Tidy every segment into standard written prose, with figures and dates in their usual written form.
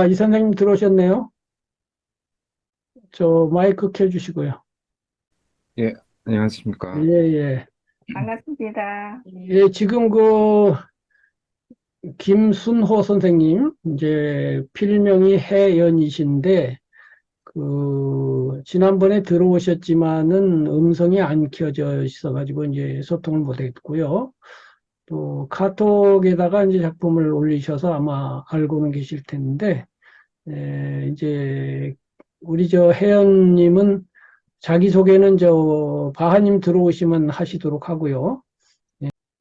이 선생님 들어오셨네요. 저 마이크 켜주시고요. 예, 예, 안녕하십니까. 예. 반갑습니다. 예, 지금 김순호 선생님, 이제 필명이 혜연이신데, 지난번에 들어오셨지만은 음성이 안 켜져 있어가지고 이제 소통을 못 했고요. 또 카톡에다가 이제 작품을 올리셔서 아마 알고는 계실 텐데, 이제 우리 저 혜연님은 자기소개는 바하님 들어오시면 하시도록 하고요.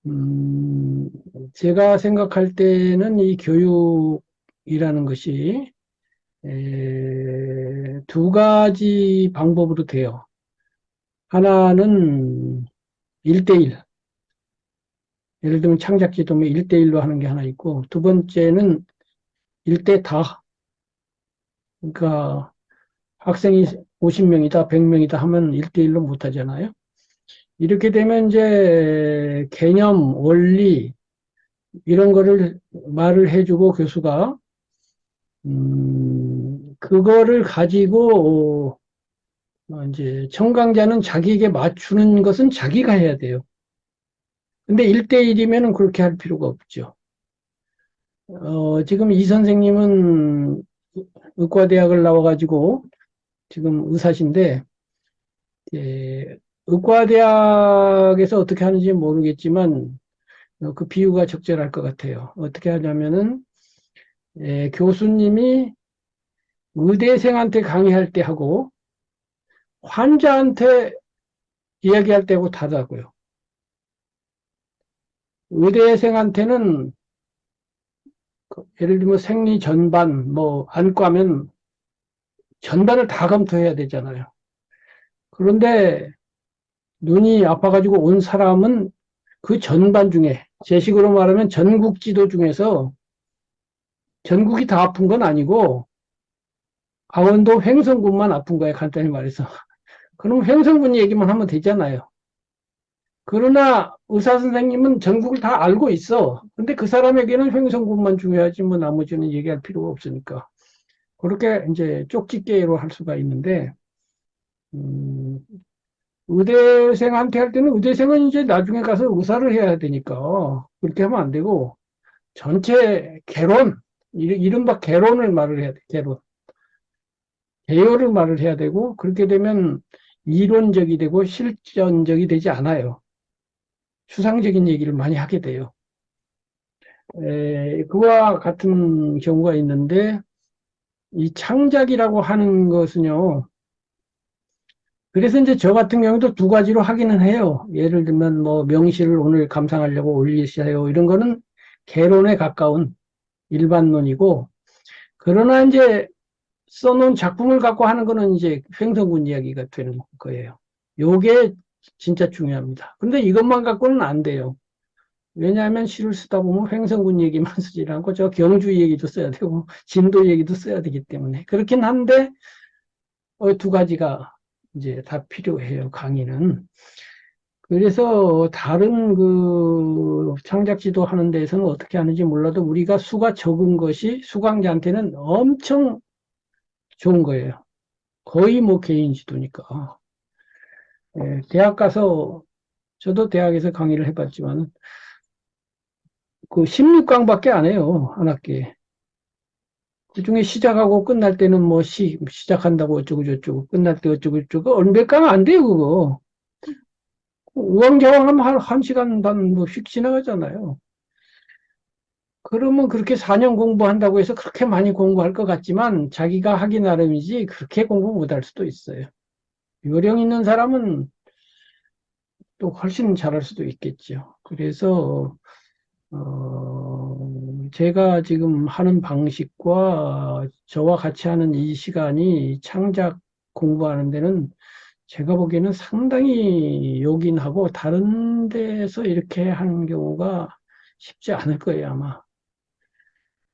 음, 제가 생각할 때는 이 교육이라는 것이 두 가지 방법으로 돼요. 하나는 1대1. 예를 들면 창작지도면 1대1로 하는 게 하나 있고, 두 번째는 1대 다. 그러니까 학생이 50명이다, 100명이다 하면 1대1로 못 하잖아요. 이렇게 되면 이제 개념, 원리, 이런 거를 말을 해주고 교수가 그거를 가지고 이제 청강자는 자기에게 맞추는 것은 자기가 해야 돼요. 근데 1대1이면 그렇게 할 필요가 없죠. 지금 이 선생님은 의과대학을 나와가지고 지금 의사신데, 의과대학에서 어떻게 하는지 모르겠지만, 그 비유가 적절할 것 같아요. 어떻게 하냐면은, 교수님이 의대생한테 강의할 때 하고 환자한테 이야기할 때하고 다르다고요. 의대생한테는 예를 들면 생리 전반, 뭐 안과면 전반을 다 검토해야 되잖아요. 그런데 눈이 아파가지고 온 사람은 그 전반 중에 제 식으로 말하면 전국 지도 중에서 전국이 다 아픈 건 아니고 강원도 횡성군만 아픈 거예요. 간단히 말해서. 그럼 횡성군 얘기만 하면 되잖아요. 그러나 의사 선생님은 전국을 다 알고 있어. 근데 그 사람에게는 횡성군만 중요하지 뭐 나머지는 얘기할 필요가 없으니까. 그렇게 이제 쪽집게로 할 수가 있는데, 음, 의대생한테 할 때는 의대생은 이제 나중에 가서 의사를 해야 되니까 그렇게 하면 안 되고 전체 개론, 이른바 개론을 말을 해야 돼. 개론. 개요를 말을 해야 되고 그렇게 되면 이론적이 되고 실전적이 되지 않아요. 추상적인 얘기를 많이 하게 돼요. 그와 같은 경우가 있는데 이 창작이라고 하는 것은요. 그래서 이제 저 같은 경우도 두 가지로 하기는 해요. 예를 들면 뭐 명시를 오늘 감상하려고 올리세요. 이런 거는 개론에 가까운 일반론이고, 그러나 이제 써놓은 작품을 갖고 하는 거는 이제 횡성군 이야기가 되는 거예요. 요게 진짜 중요합니다. 근데 이것만 갖고는 안 돼요. 왜냐하면 시를 쓰다 보면 횡성군 얘기만 쓰지 않고 저 경주 얘기도 써야 되고 진도 얘기도 써야 되기 때문에 그렇긴 한데 두 가지가 이제 다 필요해요. 강의는. 그래서 다른 창작 지도하는 데서는 어떻게 하는지 몰라도 우리가 수가 적은 것이 수강자한테는 엄청 좋은 거예요. 거의 뭐 개인 지도니까. 대학 가서 저도 대학에서 강의를 해봤지만 그 16강밖에 안 해요. 한 학기에. 그중에 시작하고 끝날 때는 뭐 시작한다고 어쩌고 저쩌고 끝날 때 어쩌고 저쩌고 몇 강 안 돼요 그거. 우왕좌왕하면 한 시간 반 뭐 휙 지나가잖아요. 그러면 그렇게 4년 공부한다고 해서 그렇게 많이 공부할 것 같지만 자기가 하기 나름이지 그렇게 공부 못할 수도 있어요. 요령 있는 사람은 또 훨씬 잘할 수도 있겠죠. 그래서 제가 지금 하는 방식과 저와 같이 하는 이 시간이 창작 공부하는 데는 제가 보기에는 상당히 요긴하고 다른 데서 이렇게 하는 경우가 쉽지 않을 거예요, 아마.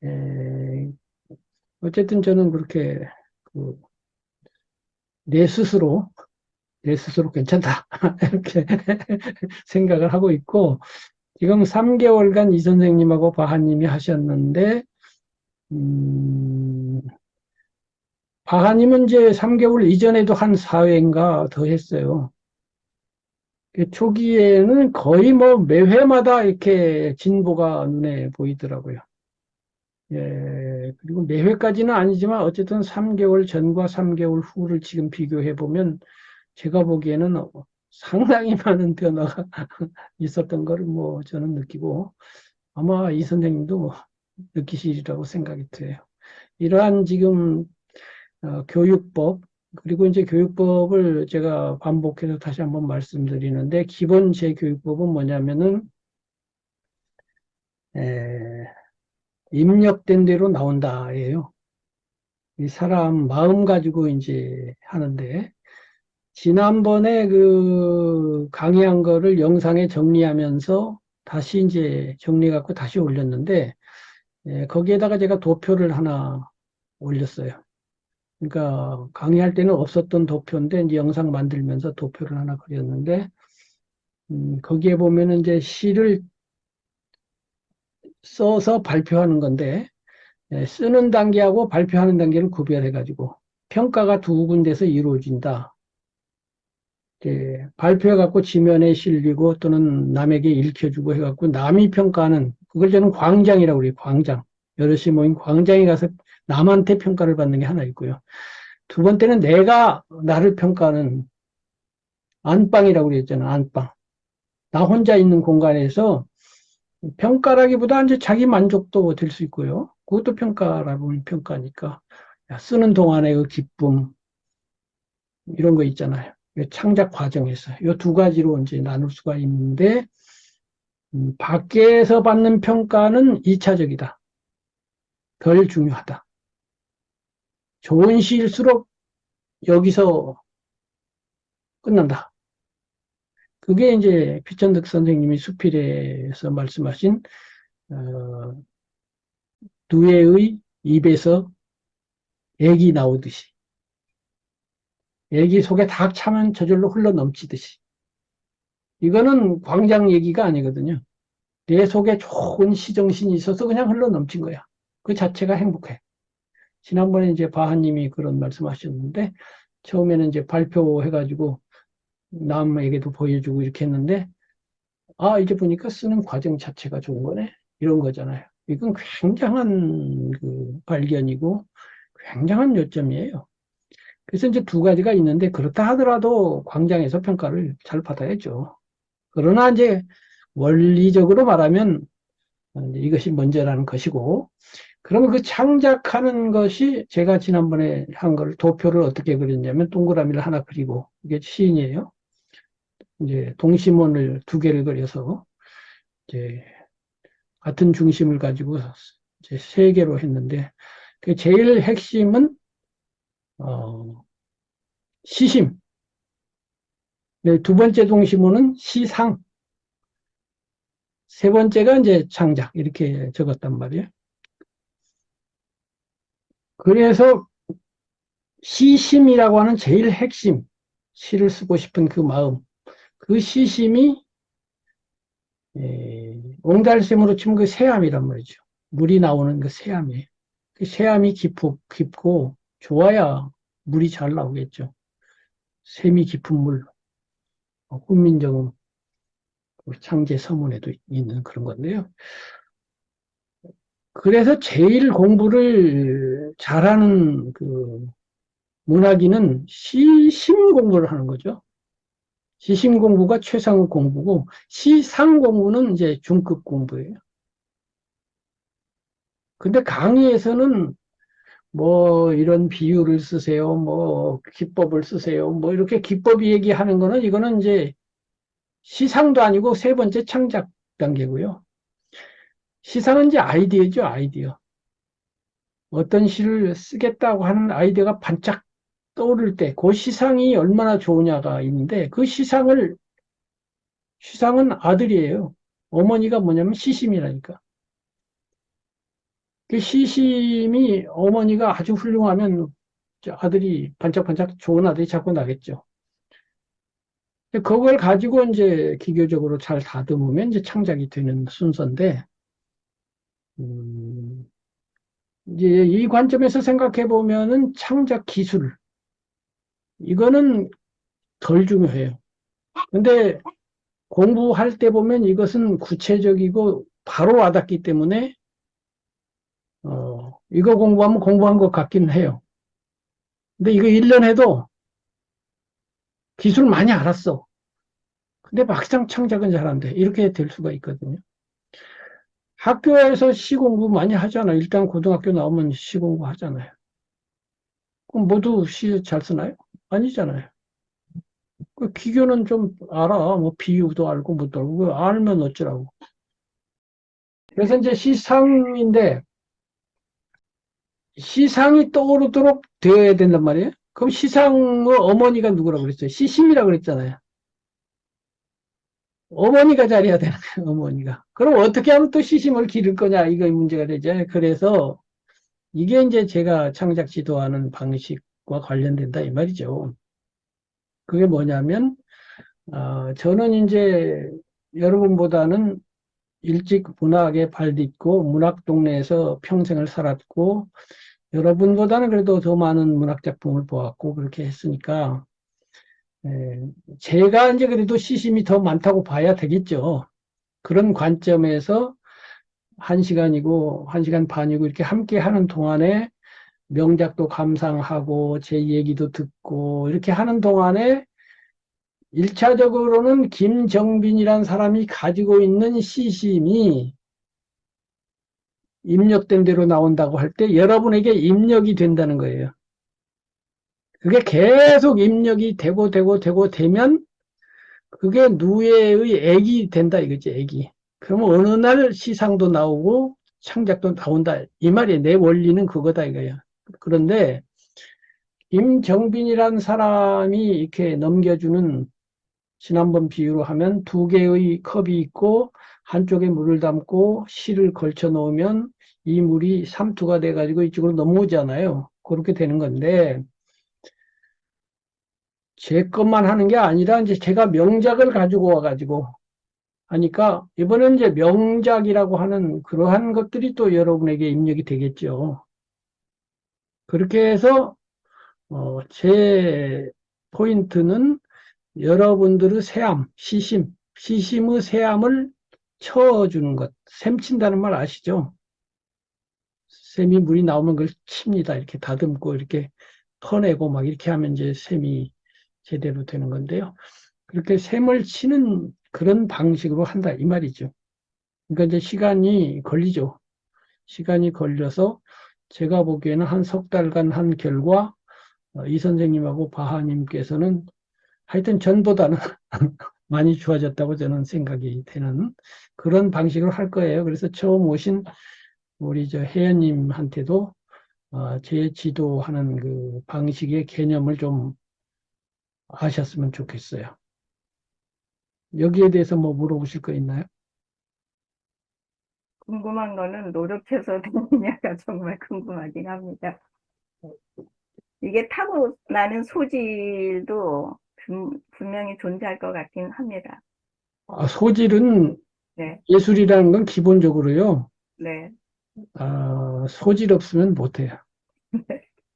에, 어쨌든 저는 그렇게 그, 내 스스로, 내 스스로 괜찮다. 이렇게 생각을 하고 있고, 지금 3개월간 이 선생님하고 바하님이 하셨는데, 바하님은 이제 3개월 이전에도 한 4회인가 더 했어요. 그 초기에는 거의 뭐 매회마다 이렇게 진보가 눈에 보이더라고요. 예, 그리고 매회까지는 아니지만 어쨌든 3개월 전과 3개월 후를 지금 비교해 보면 제가 보기에는 상당히 많은 변화가 있었던 걸 뭐 저는 느끼고 아마 이 선생님도 뭐 느끼시리라고 생각이 돼요. 이러한 지금 교육법 그리고 이제 교육법을 제가 반복해서 다시 한번 말씀드리는데 기본 제 교육법은 뭐냐면은 에, 입력된 대로 나온다예요. 이 사람 마음 가지고 이제 하는데 지난번에 그 강의한 거를 영상에 정리하면서 다시 이제 정리해 갖고 다시 올렸는데 거기에다가 제가 도표를 하나 올렸어요. 그러니까 강의할 때는 없었던 도표인데 이제 영상 만들면서 도표를 하나 그렸는데 거기에 보면은 이제 시를 써서 발표하는 건데 쓰는 단계하고 발표하는 단계를 구별해 가지고 평가가 두 군데서 이루어진다. 발표해 갖고 지면에 실리고 또는 남에게 읽혀주고 해 갖고 남이 평가하는 그걸 저는 광장이라고 그래요. 광장. 여럿이 모인 광장에 가서 남한테 평가를 받는 게 하나 있고요. 두 번째는 내가 나를 평가하는 안방이라고 그랬잖아. 안방. 나 혼자 있는 공간에서 평가라기보다 이제 자기 만족도 될 수 있고요. 그것도 평가라고 평가니까 쓰는 동안의 그 기쁨 이런 거 있잖아요. 창작 과정에서 이 두 가지로 이제 나눌 수가 있는데 밖에서 받는 평가는 2차적이다. 덜 중요하다. 좋은 시일수록 여기서 끝난다. 그게 이제 피천득 선생님이 수필에서 말씀하신 어, 누에의 입에서 액이 나오듯이 액이 속에 다 차면 저절로 흘러 넘치듯이 이거는 광장 얘기가 아니거든요. 내 속에 좋은 시정신이 있어서 그냥 흘러 넘친 거야. 그 자체가 행복해. 지난번에 이제 바하님이 그런 말씀하셨는데 처음에는 이제 발표해가지고 남에게도 보여주고 이렇게 했는데 이제 보니까 쓰는 과정 자체가 좋은 거네. 이런 거잖아요. 이건 굉장한 그 발견이고 굉장한 요점이에요. 그래서 이제 두 가지가 있는데 그렇다 하더라도 광장에서 평가를 잘 받아야죠. 그러나 이제 원리적으로 말하면 이것이 먼저라는 것이고 그러면 그 창작하는 것이 제가 지난번에 한 걸 도표를 어떻게 그렸냐면 동그라미를 하나 그리고 이게 시인이에요. 이제 동심원을 두 개를 그려서 이제 같은 중심을 가지고 이제 세 개로 했는데 그 제일 핵심은 어, 시심. 네, 두 번째 동심원은 시상. 세 번째가 이제 창작 이렇게 적었단 말이에요. 그래서 시심이라고 하는 제일 핵심, 시를 쓰고 싶은 그 마음, 그 시심이 옹달샘으로 치면 그 새암이란 말이죠. 물이 나오는 그 새암이에요. 그 새암이 깊고 좋아야 물이 잘 나오겠죠. 샘이 깊은 물, 훈민정음 창제 서문에도 있는 그런 건데요. 그래서 제일 공부를 잘하는 그 문학인은 시심 공부를 하는 거죠. 시심 공부가 최상급 공부고 시상 공부는 이제 중급 공부예요. 근데 강의에서는 뭐 이런 비유를 쓰세요. 뭐 기법을 쓰세요. 뭐 이렇게 기법 얘기하는 거는 이거는 이제 시상도 아니고 세 번째 창작 단계고요. 시상은 이제 아이디어죠, 아이디어. 어떤 시를 쓰겠다고 하는 아이디어가 반짝 떠오를 때 그 시상이 얼마나 좋으냐가 있는데 그 시상은 아들이에요. 어머니가 뭐냐면 시심이라니까. 그 시심이 어머니가 아주 훌륭하면 아들이 반짝반짝 좋은 아들이 자꾸 나겠죠. 그걸 가지고 이제 기교적으로 잘 다듬으면 이제 창작이 되는 순서인데, 음, 이제 이 관점에서 생각해 보면은 창작 기술, 이거는 덜 중요해요. 근데 공부할 때 보면 이것은 구체적이고 바로 와닿기 때문에, 이거 공부하면 공부한 것 같긴 해요. 근데 이거 1년 해도 기술 많이 알았어. 근데 막상 창작은 잘 안 돼. 이렇게 될 수가 있거든요. 학교에서 시 공부 많이 하잖아요. 일단 고등학교 나오면 시 공부 하잖아요. 그럼 모두 시 잘 쓰나요? 아니잖아요. 그 기교는 좀 알아. 뭐 비유도 알고 뭐도 알고 그거 알면 어쩌라고. 그래서 이제 시상인데 시상이 떠오르도록 되어야 된단 말이에요. 그럼 시상의 어머니가 누구라고 그랬어요? 시심이라고 그랬잖아요. 어머니가 잘해야 되는 거예요, 어머니가. 그럼 어떻게 하면 또 시심을 기를 거냐, 이거 문제가 되죠. 그래서 이게 이제 제가 창작 지도하는 방식과 관련된다, 이 말이죠. 그게 뭐냐면, 저는 이제 여러분보다는 일찍 문학에 발 딛고 문학 동네에서 평생을 살았고, 여러분보다는 그래도 더 많은 문학 작품을 보았고, 그렇게 했으니까, 에, 제가 이제 그래도 시심이 더 많다고 봐야 되겠죠. 그런 관점에서 1시간이고, 1시간 반이고, 이렇게 함께 하는 동안에 명작도 감상하고, 제 얘기도 듣고, 이렇게 하는 동안에 1차적으로는 김정빈이란 사람이 가지고 있는 시심이 입력된 대로 나온다고 할 때 여러분에게 입력이 된다는 거예요. 그게 계속 입력이 되고 되면 그게 누에의 액이 된다 이거지, 액이. 그러면 어느 날 시상도 나오고 창작도 나온다. 이 말이에요. 내 원리는 그거다 이거야. 그런데 임정빈이란 사람이 이렇게 넘겨주는, 지난번 비유로 하면 2개의 컵이 있고 한쪽에 물을 담고 실을 걸쳐 놓으면 이 물이 삼투가 돼가지고 이쪽으로 넘어오잖아요. 그렇게 되는 건데 제 것만 하는 게 아니라 이제 제가 명작을 가지고 와가지고 하니까 이번엔 이제 명작이라고 하는 그러한 것들이 또 여러분에게 입력이 되겠죠. 그렇게 해서 제 포인트는 여러분들의 새암, 시심의 새암을 쳐주는 것. 샘친다는 말 아시죠? 샘이 물이 나오면 그걸 칩니다. 이렇게 다듬고 이렇게 퍼내고 막 이렇게 하면 이제 샘이 제대로 되는 건데요. 그렇게 샘을 치는 그런 방식으로 한다 이 말이죠. 그러니까 이제 시간이 걸리죠. 시간이 걸려서 제가 보기에는 한 석 달간 한 결과, 이 선생님하고 바하님께서는 하여튼 전보다는 많이 좋아졌다고 저는 생각이 되는 그런 방식으로 할 거예요. 그래서 처음 오신 우리 저 혜연님한테도 제 지도하는 그 방식의 개념을 좀 아셨으면 좋겠어요. 여기에 대해서 뭐 물어보실 거 있나요? 궁금한 거는 노력해서 되느냐가 정말 궁금하긴 합니다. 이게 타고나는 소질도 분명히 존재할 것 같긴 합니다. 소질은 네, 예술이라는 건 기본적으로요. 네, 소질 없으면 못해요.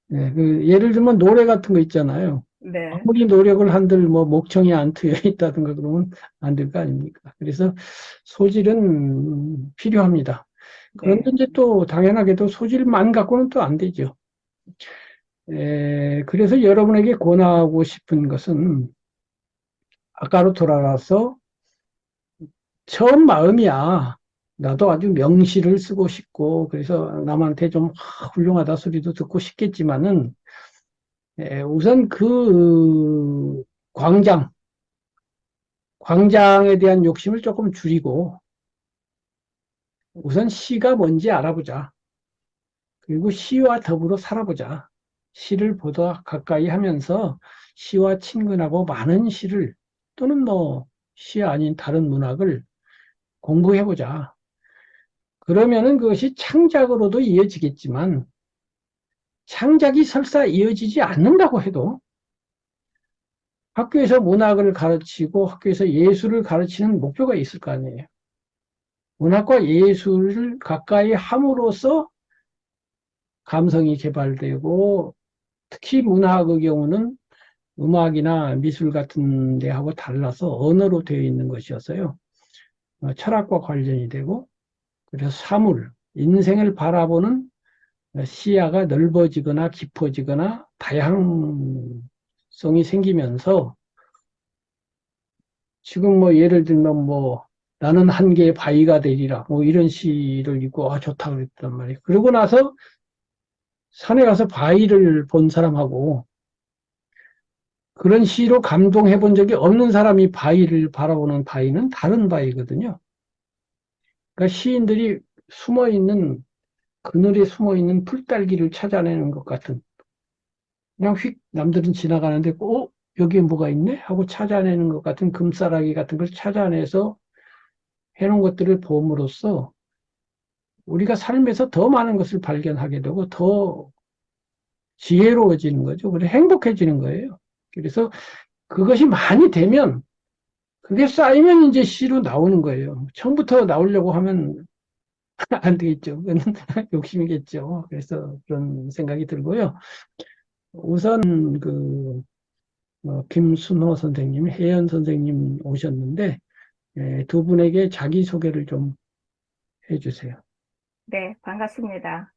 네, 그 예를 들면 노래 같은 거 있잖아요. 네, 아무리 노력을 한들 뭐 목청이 안 트여 있다든가 그러면 안 될 거 아닙니까? 그래서 소질은 필요합니다. 그런데 네, 이제 또 당연하게도 소질만 갖고는 또 안 되죠. 그래서 여러분에게 권하고 싶은 것은 아까로 돌아가서 처음 마음이야. 나도 아주 명시를 쓰고 싶고 그래서 남한테 좀 훌륭하다 소리도 듣고 싶겠지만은 우선 그 광장, 광장에 대한 욕심을 조금 줄이고 우선 시가 뭔지 알아보자. 그리고 시와 더불어 살아보자. 시를 보다 가까이 하면서 시와 친근하고 많은 시를 또는 뭐 시 아닌 다른 문학을 공부해보자. 그러면은 그것이 창작으로도 이어지겠지만 창작이 설사 이어지지 않는다고 해도 학교에서 문학을 가르치고 학교에서 예술을 가르치는 목표가 있을 거 아니에요. 문학과 예술을 가까이 함으로써 감성이 개발되고, 특히 문학의 경우는 음악이나 미술 같은 데하고 달라서 언어로 되어 있는 것이었어요. 철학과 관련이 되고, 그래서 사물, 인생을 바라보는 시야가 넓어지거나 깊어지거나 다양성이 생기면서 지금 뭐 예를 들면 뭐 나는 한 개의 바위가 되리라 뭐 이런 시를 읽고 아 좋다 그랬단 말이에요. 그러고 나서 산에 가서 바위를 본 사람하고 그런 시로 감동해 본 적이 없는 사람이 바위를 바라보는 바위는 다른 바위거든요. 그러니까 시인들이 숨어 있는 그늘에 숨어 있는 풀딸기를 찾아내는 것 같은 그냥 휙 남들은 지나가는데 여기에 뭐가 있네 하고 찾아내는 것 같은 금싸라기 같은 걸 찾아내서 해놓은 것들을 봄으로써 우리가 삶에서 더 많은 것을 발견하게 되고 더 지혜로워지는 거죠. 그래 행복해지는 거예요. 그래서 그것이 많이 되면 그게 쌓이면 이제 시로 나오는 거예요. 처음부터 나오려고 하면 안 되겠죠. 그건 욕심이겠죠. 그래서 그런 생각이 들고요. 우선 김순호 선생님, 혜연 선생님 오셨는데 두 분에게 자기소개를 좀 해주세요. 네, 반갑습니다.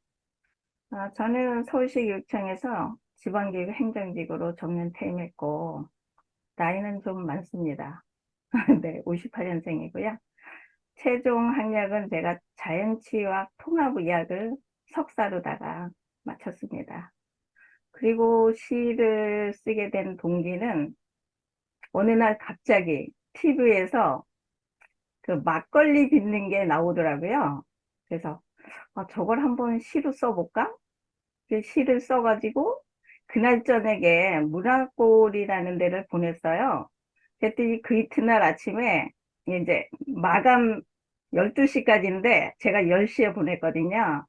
저는 서울시 교육청에서 지방교육 행정직으로 정년 퇴임했고, 나이는 좀 많습니다. 네, 58년생이고요. 최종 학력은 제가 자연치유학 통합의학을 석사로다가 마쳤습니다. 그리고 시를 쓰게 된 동기는 어느 날 갑자기 TV에서 그 막걸리 빚는 게 나오더라고요. 그래서 저걸 한번 시로 써볼까? 그 시를 써가지고 그날 저녁에 문화골이라는 데를 보냈어요. 그랬더니 그 이튿날 아침에 이제 마감 12시까지인데 제가 10시에 보냈거든요.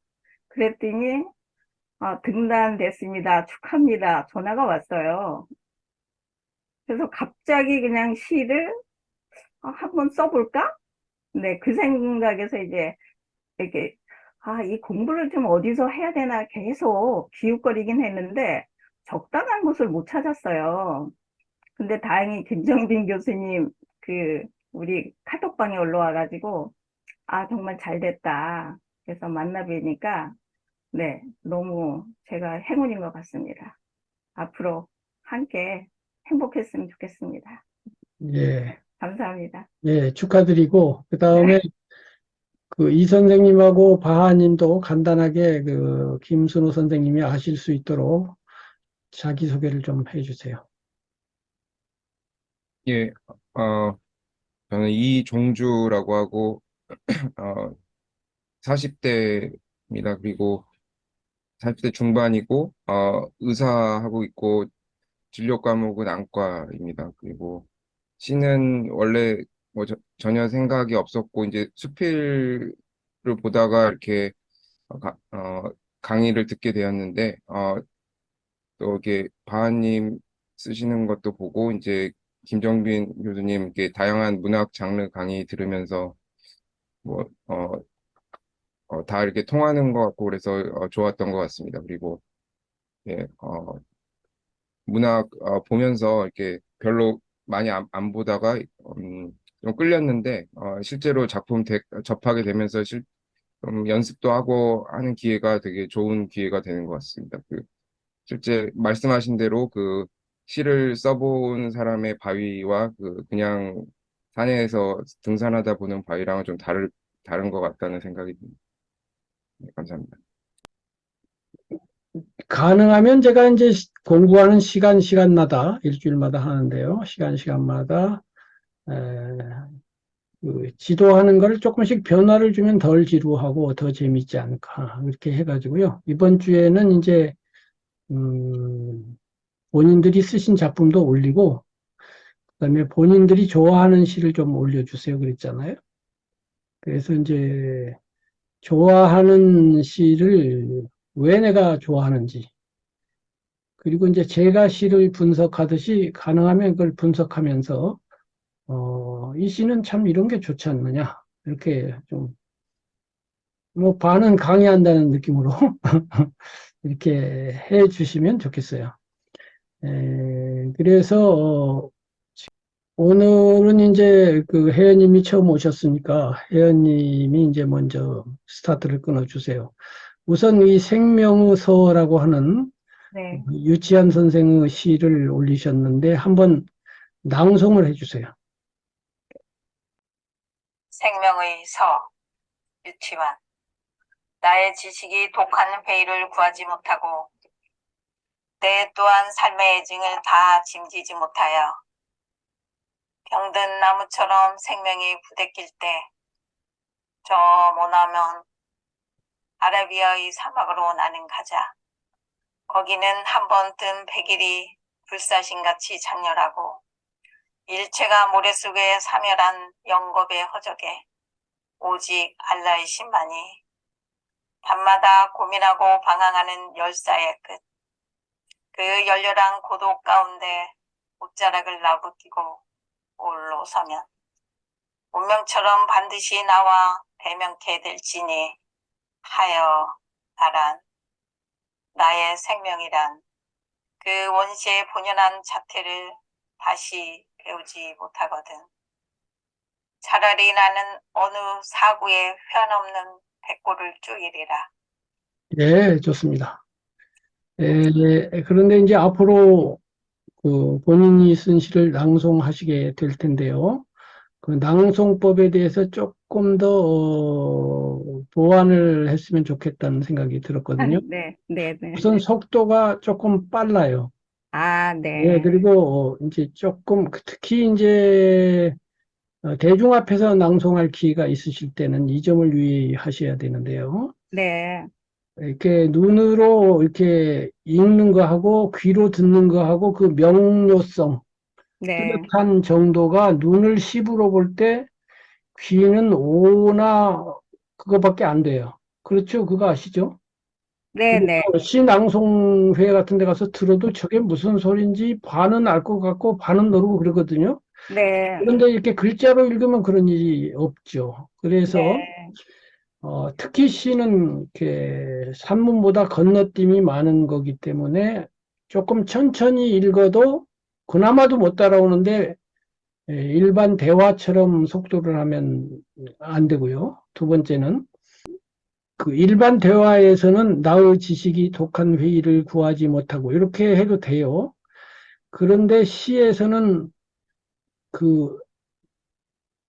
그랬더니 등단됐습니다. 축하합니다. 전화가 왔어요. 그래서 갑자기 그냥 시를 한번 써볼까? 네, 그 생각에서 이제 이렇게 이 공부를 좀 어디서 해야 되나 계속 기웃거리긴 했는데 적당한 곳을 못 찾았어요. 근데 다행히 김정빈 교수님 그 우리 카톡방에 올라와가지고 정말 잘 됐다. 그래서 만나 뵈니까 네, 너무 제가 행운인 것 같습니다. 앞으로 함께 행복했으면 좋겠습니다. 예, 감사합니다. 예, 축하드리고, 그 다음에 네, 그 이 선생님하고 바하님도 간단하게 그 김순호 선생님이 아실 수 있도록 자기소개를 좀 해주세요. 예, 어, 저는 이종주라고 하고, 40대입니다. 그리고 40대 중반이고, 의사하고 있고, 진료 과목은 안과입니다. 그리고 C는 원래 뭐 전혀 생각이 없었고, 이제 수필을 보다가 이렇게 강의를 듣게 되었는데, 또 이렇게 바하님 쓰시는 것도 보고, 이제 김정빈 교수님 이렇게 다양한 문학 장르 강의 들으면서 뭐, 다 이렇게 통하는 것 같고 그래서 좋았던 것 같습니다. 그리고 예, 문학 보면서 이렇게 별로 많이 안 보다가 좀 끌렸는데 실제로 작품 접하게 되면서 좀 연습도 하고 하는 기회가 되게 좋은 기회가 되는 것 같습니다. 실제 말씀하신 대로 그 시를 써본 사람의 바위와 그냥 산에서 등산하다 보는 바위랑은 좀 다른 것 같다는 생각이 듭니다. 네, 감사합니다. 가능하면 제가 이제 공부하는 시간마다, 일주일마다 하는데요. 시간마다, 지도하는 걸 조금씩 변화를 주면 덜 지루하고 더 재밌지 않을까. 이렇게 해가지고요. 이번 주에는 이제, 본인들이 쓰신 작품도 올리고, 그다음에 본인들이 좋아하는 시를 좀 올려주세요. 그랬잖아요. 그래서 이제 좋아하는 시를 왜 내가 좋아하는지, 그리고 이제 제가 시를 분석하듯이 가능하면 그걸 분석하면서, 이 시는 참 이런 게 좋지 않느냐. 이렇게 좀, 뭐, 반은 강의한다는 느낌으로 이렇게 해 주시면 좋겠어요. 그래서 오늘은 이제 그 혜연님이 처음 오셨으니까 혜연님이 이제 먼저 스타트를 끊어주세요. 우선 이 생명서라고 하는 네. 유치한 선생의 시를 올리셨는데 한번 낭송을 해주세요. 생명의 서, 유치원. 나의 지식이 독한 회의를 구하지 못하고 내 또한 삶의 애증을 다 짐지지 못하여 병든 나무처럼 생명이 부대낄 때 저 머나먼 아라비아의 사막으로 나는 가자. 거기는 한 번 뜬 백일이 불사신같이 장렬하고 일체가 모래 속에 사멸한 영겁의 허적에 오직 알라의 신만이 밤마다 고민하고 방황하는 열사의 끝, 그 열렬한 고독 가운데 옷자락을 나부끼고 홀로 서면 운명처럼 반드시 나와 대면케 될지니 하여 나란 나의 생명이란 그 원시의 본연한 자태를 다시 배우지 못하거든. 차라리 나는 어느 사구에 훼없는 백골을 쪼이리라. 네, 좋습니다. 그런데 이제 앞으로 그 본인이 쓴 시를 낭송하시게 될 텐데요. 그 낭송법에 대해서 조금 더 보완을 했으면 좋겠다는 생각이 들었거든요. 네, 네, 네. 우선 속도가 조금 빨라요. 아, 예, 네. 그리고 이제 조금 특히 이제 대중 앞에서 낭송할 기회가 있으실 때는 이 점을 유의하셔야 되는데요. 네, 이렇게 눈으로 이렇게 읽는 거하고 귀로 듣는 거하고 그 명료성, 네, 뚜렷한 정도가 눈을 10으로 볼 때 귀는 5나 그거밖에 안 돼요. 그렇죠? 그거 아시죠? 네, 그래서 네, 시낭송회 같은 데 가서 들어도 저게 무슨 소린지 반은 알 것 같고 반은 모르고 그러거든요. 네, 그런데 이렇게 글자로 읽으면 그런 일이 없죠. 그래서 네, 특히 시는 이렇게 산문보다 건너뛰이 많은 거기 때문에 조금 천천히 읽어도 그나마도 못 따라오는데 일반 대화처럼 속도를 하면 안 되고요. 두 번째는 그 일반 대화에서는 나의 지식이 독한 회의를 구하지 못하고 이렇게 해도 돼요. 그런데 시에서는 그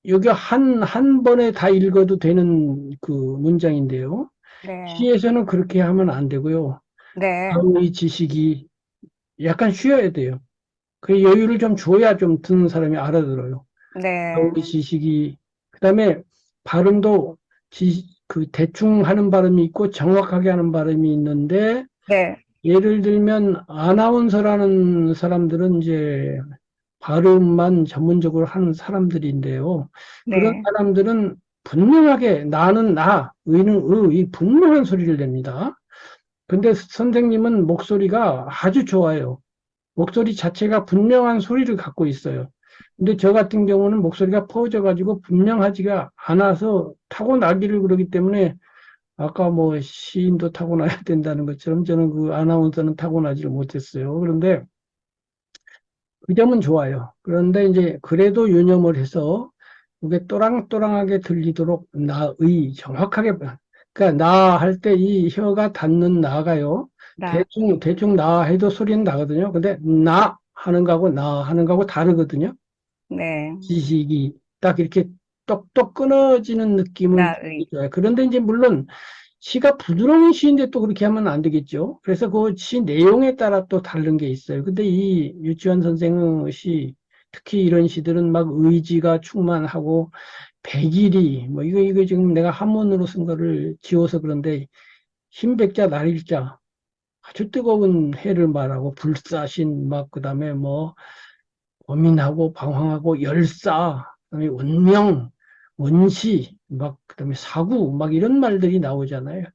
여기 한 번에 다 읽어도 되는 그 문장인데요. 네, 시에서는 그렇게 하면 안 되고요. 네, 나의 지식이 약간 쉬어야 돼요. 그 여유를 좀 줘야 좀 듣는 사람이 알아들어요. 네, 나의 지식이, 그 다음에 발음도 그 대충 하는 발음이 있고 정확하게 하는 발음이 있는데 네, 예를 들면 아나운서라는 사람들은 이제 발음만 전문적으로 하는 사람들인데요. 그런 네, 사람들은 분명하게 나는 나, 의는 의, 이 분명한 소리를 냅니다. 근데 선생님은 목소리가 아주 좋아요. 목소리 자체가 분명한 소리를 갖고 있어요. 근데 저 같은 경우는 목소리가 퍼져가지고 분명하지가 않아서 타고나기를 그러기 때문에 아까 뭐 시인도 타고나야 된다는 것처럼 저는 그 아나운서는 타고나지를 못했어요. 그런데 그 점은 좋아요. 그런데 이제 그래도 유념을 해서 이게 또랑또랑하게 들리도록 나의 정확하게 그러니까 나 할 때 이 혀가 닿는 나가요. 나, 대충 나 해도 소리는 나거든요. 근데 나 하는 거하고 나 하는 거하고 다르거든요. 네, 지식이 딱 이렇게 똑똑 끊어지는 느낌을 나의, 줘요. 그런데 이제 물론 시가 부드러운 시인데 또 그렇게 하면 안 되겠죠. 그래서 그 시 내용에 따라 또 다른 게 있어요. 근데 이 유치원 선생의 시, 특히 이런 시들은 막 의지가 충만하고 백일이, 뭐 이거 지금 내가 한문으로 쓴 거를 지워서 그런데 흰백자, 날일자, 아주 뜨거운 해를 말하고 불사신, 막 그다음에 뭐 고민하고 방황하고 열사, 그다음에 운명, 원시, 막 그다음에 사구, 막 이런 말들이 나오잖아요.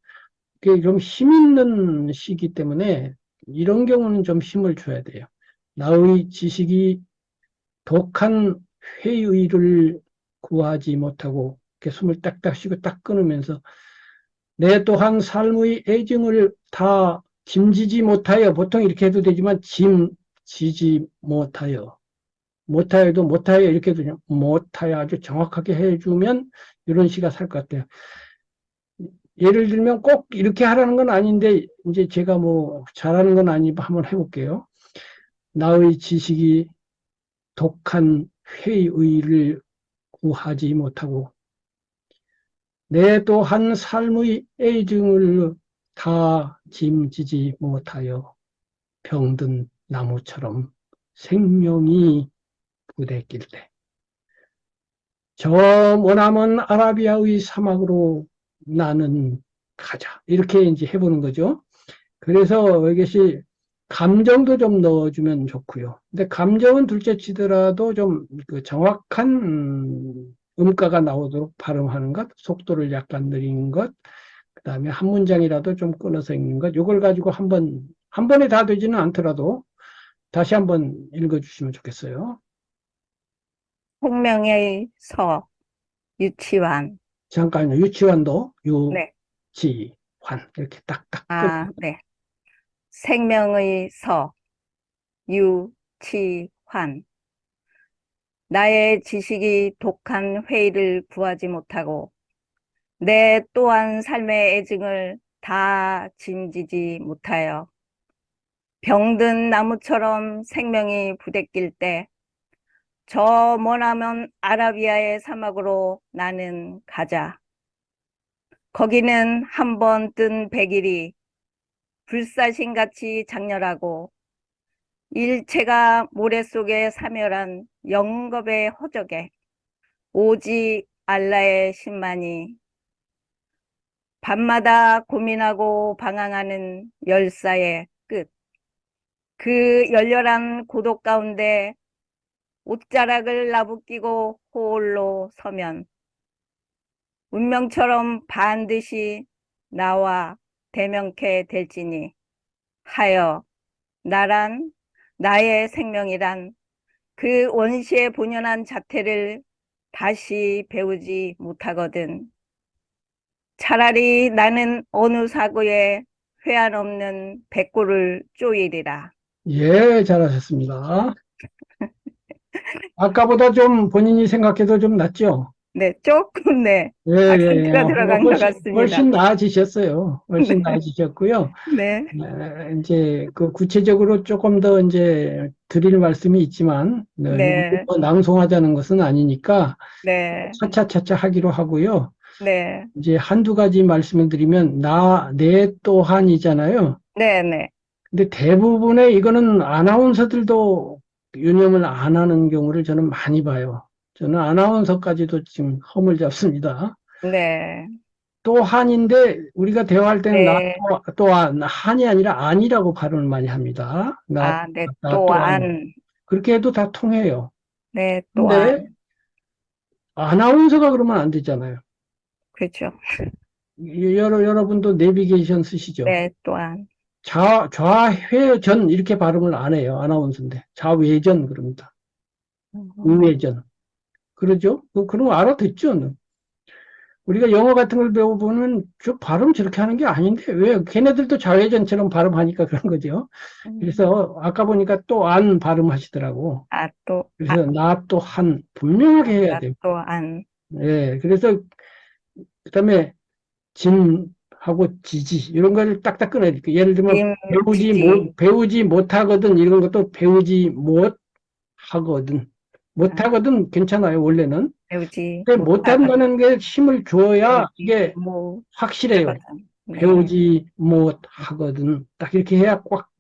그게 좀 힘 있는 시기 때문에 이런 경우는 좀 힘을 줘야 돼요. 나의 지식이 독한 회의를 구하지 못하고 이렇게 숨을 딱딱 쉬고 딱 끊으면서 내 또한 삶의 애증을 다 짐지지 못하여. 보통 이렇게 해도 되지만, 짐지지 못하여. 못하여도 못하여 이렇게 해도 그냥 못하여 아주 정확하게 해주면 이런 시가 살 것 같아요. 예를 들면 꼭 이렇게 하라는 건 아닌데, 이제 제가 뭐 잘하는 건 아니고 한번 해볼게요. 나의 지식이 독한 회의를 구하지 못하고, 내 또한 삶의 애증을 다 짐지지 못하여 병든 나무처럼 생명이 부대낄 때, 저 머나먼 아라비아의 사막으로 나는 가자. 이렇게 이제 해보는 거죠. 그래서 이것이 감정도 좀 넣어주면 좋고요. 근데 감정은 둘째 치더라도 좀 그 정확한 음가가 나오도록 발음하는 것, 속도를 약간 느린 것, 그 다음에 한 문장이라도 좀 끊어서 읽는 것, 이걸 가지고 한 번에 다 되지는 않더라도 다시 한번 읽어주시면 좋겠어요. 생명의 서, 유치환. 잠깐요. 유치원도 네. 유치환 이렇게 딱딱 아, 네. 생명의 서, 유치환. 나의 지식이 독한 회의를 구하지 못하고 내 또한 삶의 애증을 다 짐지지 못하여 병든 나무처럼 생명이 부대낄 때 저 머나먼 아라비아의 사막으로 나는 가자. 거기는 한 번 뜬 백일이 불사신같이 장렬하고 일체가 모래 속에 사멸한 영겁의 허적에 오직 알라의 신만이 밤마다 고민하고 방황하는 열사의 끝. 그 열렬한 고독 가운데 옷자락을 나부끼고 홀로 서면 운명처럼 반드시 나와 대면케 될지니 하여 나의 생명이란 그 원시의 본연한 자태를 다시 배우지 못하거든. 차라리 나는 어느 사고에 회한 없는 백골을 쪼이리라. 예, 잘하셨습니다. 아까보다 좀 본인이 생각해도 좀 낫죠? 네, 조금 네, 예, 예, 예. 악센트가 들어간 것 같습니다. 훨씬 나아지셨어요. 훨씬 나아지셨고요. 네, 이제 그 구체적으로 조금 더 이제 드릴 말씀이 있지만, 네, 뭐 낭송하자는 것은 아니니까 네, 차차차차 하기로 하고요. 네, 이제 한두 가지 말씀을 드리면, 내 또한이잖아요. 네, 네. 근데 대부분의 이거는 아나운서들도 유념을 안 하는 경우를 저는 많이 봐요. 저는 아나운서까지도 지금 허물 잡습니다. 네, 또한인데 우리가 대화할 때는 네, 또한 한이 아니라 안이라고 발음을 많이 합니다. 아, 네, 나 또한 또한, 그렇게 해도 다 통해요. 네, 근데 또한, 아나운서가 그러면 안 되잖아요. 그렇죠. 여러분도 내비게이션 쓰시죠? 네, 또한, 좌회전 이렇게 발음을 안 해요. 아나운서인데 좌회전 그럽니다. 음, 우회전 그러죠? 그럼 알아듣죠? 우리가 영어 같은 걸 배워보면 저 발음 저렇게 하는 게 아닌데 왜 걔네들도 좌회전처럼 발음하니까 그런 거죠. 그래서 아까 보니까 또 안 발음하시더라고. 아, 그래서 나 또한 분명하게 해야 나 돼요. 또한, 예, 그래서 그다음에 진하고 지지 이런 걸 딱딱 끊어야 돼요. 예를 들면 지지, 배우지 못하거든 이런 것도 배우지 못하거든. 아, 못하거든 괜찮아요 원래는. 배우지 근데 못하거든, 못한다는 게 힘을 줘야 배우지 이게 확실해요. 못하거든. 네, 배우지 못하거든. 딱 이렇게 해야 꽉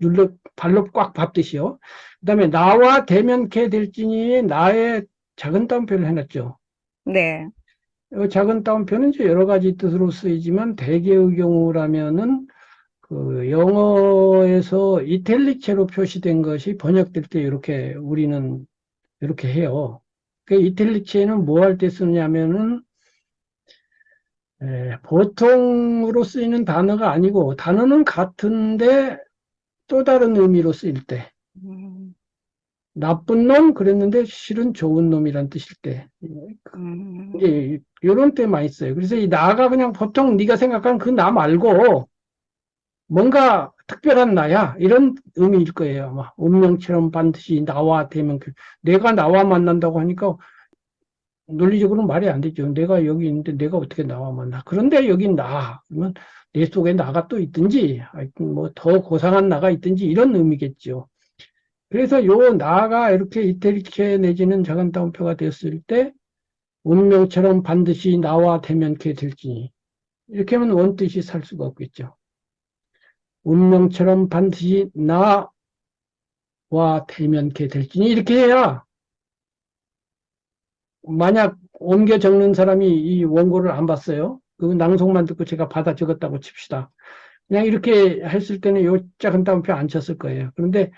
발로 꽉 밟듯이요. 그 다음에 나와 대면케 될지니 나의 작은 따옴표를 해놨죠. 네, 이 작은 따옴표는 이제 여러 가지 뜻으로 쓰이지만 대개의 경우라면은 그 영어에서 이탈릭체로 표시된 것이 번역될 때 이렇게 우리는 이렇게 해요. 그 이탈릭체는 뭐 할 때 쓰냐면은 보통으로 쓰이는 단어가 아니고 단어는 같은데 또 다른 의미로 쓰일 때 음, 나쁜 놈 그랬는데 실은 좋은 놈이란 뜻일 때 음, 이제 이런 때 많이 써요. 그래서 이 나가 그냥 보통 네가 생각하는 그 나 말고 뭔가 특별한 나야 이런 의미일 거예요. 아마 운명처럼 반드시 나와 되면 내가 나와 만난다고 하니까 논리적으로는 말이 안 되죠. 내가 여기 있는데 내가 어떻게 나와 만나? 그런데 여긴 나. 그러면 내 속에 나가 또 있든지, 하여튼 뭐 더 고상한 나가 있든지 이런 의미겠죠. 그래서 요 나가 이렇게 이태리케 내지는 작은 따옴표가 됐을 때 운명처럼 반드시 나와 대면케 될지니 이렇게 하면 원뜻이 살 수가 없겠죠. 운명처럼 반드시 나와 대면케 될지니 이렇게 해야 만약 옮겨 적는 사람이 이 원고를 안 봤어요. 그 낭송만 듣고 제가 받아 적었다고 칩시다. 그냥 이렇게 했을 때는 요 작은 따옴표 안 쳤을 거예요. 그런데